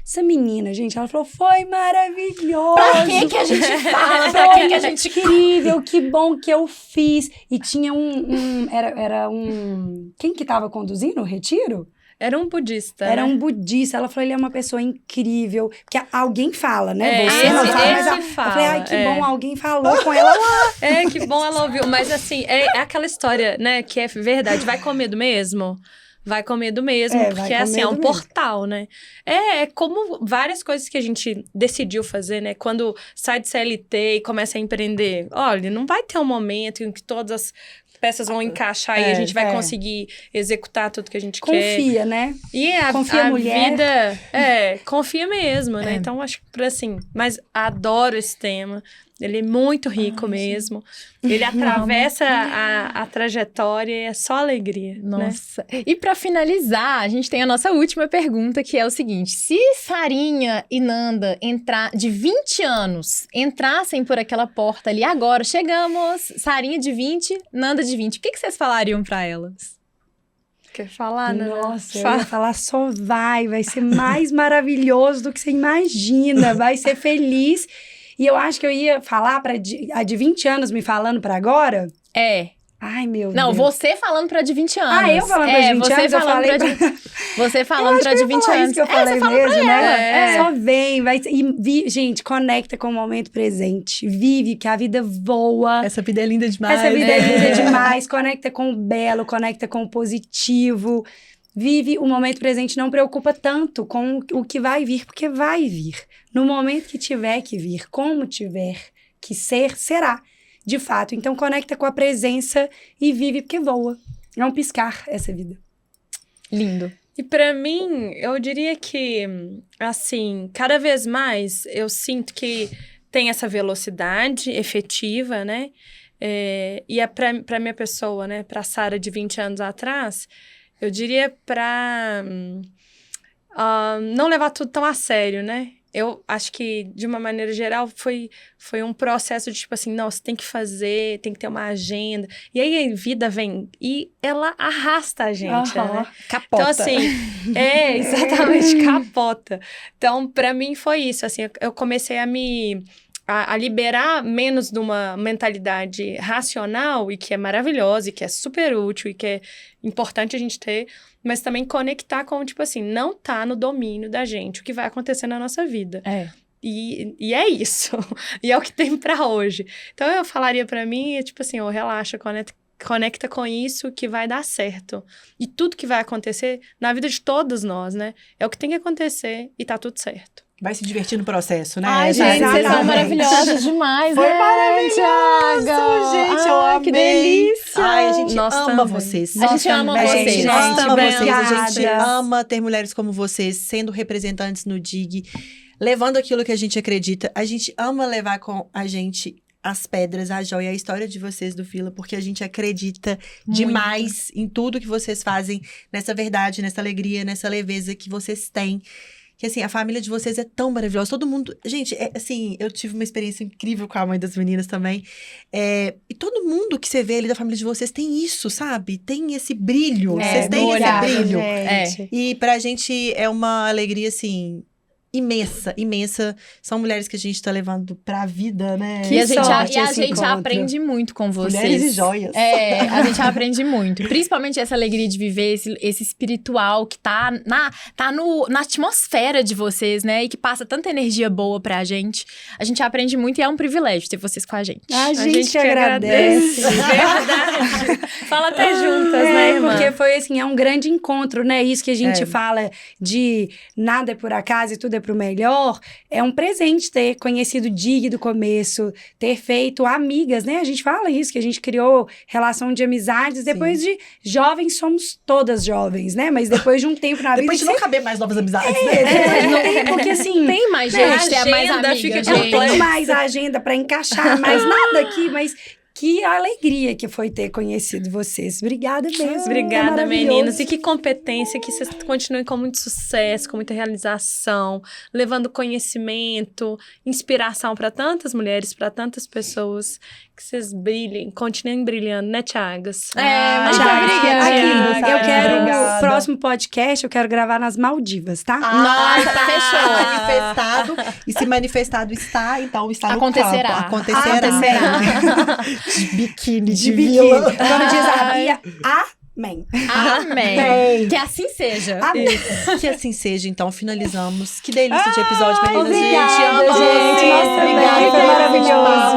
Essa menina, gente, ela falou, foi maravilhoso. Pra que a gente fala? Pra que a gente... Incrível, que bom que eu fiz. E tinha era um... Quem que tava conduzindo o retiro? Era um budista, Era né? um budista. Ela falou, ele é uma pessoa incrível. Porque alguém fala, né? É, Você não fala, mas esse fala, eu falei, ai, que é. bom, alguém falou com ela lá. É, que bom ela ouviu. Mas assim, é aquela história, né, que é verdade. Vai com medo mesmo? Vai com medo mesmo, É, porque vai com assim, é um medo mesmo. portal, né? É como várias coisas que a gente decidiu fazer, né? Quando sai de CLT e começa a empreender. Olha, não vai ter um momento em que todas as peças vão encaixar e a gente vai conseguir executar tudo que a gente quer. Confia, né? E Confia, a mulher. vida, confia mesmo, né? Então, acho que, assim, mas adoro esse tema. Ele é muito rico mesmo. Ele atravessa a trajetória e é só alegria, né? Nossa. E pra finalizar, a gente tem a nossa última pergunta, que é o seguinte. Se Sarinha e Nanda de 20 anos entrassem por aquela porta ali agora, chegamos, Sarinha de 20, Nanda de 20, o que vocês falariam pra elas? Quer falar, né? Nossa, eu ia falar só vai ser mais maravilhoso do que você imagina, vai ser feliz. E eu acho que eu ia falar a de 20 anos me falando pra agora. É. Ai, meu Não, Deus. você falando pra de 20 anos. Ah, eu falando pra de 20 você anos, eu falando falei pra de... Você falando pra de 20 falar anos. isso que eu falei você fala mesmo, pra né? ela. Só vem, gente, conecta com o momento presente. Vive, que a vida voa. Essa vida é linda demais. Essa vida é linda demais. Conecta com o belo, conecta com o positivo. Vive o momento presente, não preocupa tanto com o que vai vir, porque vai vir. No momento que tiver que vir, como tiver que ser, será, de fato. Então, conecta com a presença e vive, porque voa. Não piscar essa vida. Lindo. E pra mim, eu diria que, assim, cada vez mais eu sinto que tem essa velocidade efetiva, né? E pra minha pessoa, né? Pra Sara de 20 anos atrás, eu diria pra não levar tudo tão a sério, né? Eu acho que, de uma maneira geral, foi um processo de, tipo assim, não, você tem que fazer, tem que ter uma agenda. E aí, a vida vem e ela arrasta a gente, né? Capota. Então, assim, exatamente, capota. Então, pra mim, foi isso, assim, eu comecei a liberar menos de uma mentalidade racional, e que é maravilhosa, e que é super útil, e que é importante a gente ter, mas também conectar com, tipo assim, não tá no domínio da gente o que vai acontecer na nossa vida. E é isso. E é o que tem pra hoje. Então, eu falaria pra mim, tipo assim, relaxa, conecta com isso que vai dar certo. E tudo que vai acontecer na vida de todos nós, né? É o que tem que acontecer e tá tudo certo. Vai se divertir no processo, né? Ai, gente, vocês são maravilhosas demais. Foi maravilhoso, Thiago. gente. Eu amei. Que delícia. Ai, a gente Nós ama também. vocês. A gente ama vocês. A gente Nós ama também vocês. A gente amamos. ama ter mulheres como vocês, sendo representantes no DIG, levando aquilo que a gente acredita. A gente ama levar com a gente as pedras, a joia, a história de vocês do Vila, porque a gente acredita demais em tudo que vocês fazem, nessa verdade, nessa alegria, nessa leveza que vocês têm. Que, assim, a família de vocês é tão maravilhosa. Todo mundo... Gente, assim, eu tive uma experiência incrível com a mãe das meninas também. E todo mundo que você vê ali da família de vocês tem isso, sabe? Tem esse brilho. Vocês têm esse brilho. Gente. E pra gente é uma alegria, assim, imensa. São mulheres que a gente tá levando pra vida, né? E a sorte gente esse encontro. aprende muito com vocês. Mulheres e joias. A gente aprende muito. Principalmente essa alegria de viver, esse espiritual que tá na atmosfera de vocês, né? E que passa tanta energia boa pra gente. A gente aprende muito e é um privilégio ter vocês com a gente. A gente que agradece. Verdade. Fala até juntas, né, irmã? Porque foi assim, é um grande encontro, né? Isso que a gente fala de nada é por acaso e tudo é pro melhor. É um presente ter conhecido Dig do começo, ter feito amigas, né? A gente fala isso, que a gente criou relação de amizades. Depois de jovens, somos todas jovens, né? Mas depois de um tempo na vida... Depois de não caber mais novas amizades, né? depois de um tempo, porque assim... Tem mais né, gente, tem mais agenda amiga, fica gente. Não tem mais a agenda pra encaixar, mais nada aqui, mas que alegria que foi ter conhecido vocês. Obrigada mesmo. Obrigada, maravilhoso. meninas. E que competência, que vocês continuem com muito sucesso, com muita realização, levando conhecimento, inspiração para tantas mulheres, para tantas pessoas. Que vocês brilhem, continuem brilhando, né, Thiagas? Muito Thiago, obrigada. aqui, eu quero Obrigada. o próximo podcast, eu quero gravar nas Maldivas, tá? Nossa, tá fechou. manifestado. E se manifestado está, então está Acontecerá. no campo. Acontecerá. De biquíni, de biquíni. vila. Como diz a Bia, amém. Amém. Amém. Que assim seja. Amém. Que assim seja, então, finalizamos. Que delícia de episódio, meninas. Obrigada, gente, amo gente. vocês. Nossa, Obrigada, foi maravilhoso.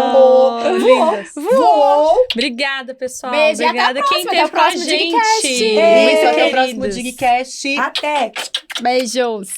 Lindas. Voou. Obrigada, pessoal. Beijo e até a Obrigada próxima, quem até o teve com a próximo gente. Digcast. Isso, até o próximo Queridos. Digcast. Até. Beijos.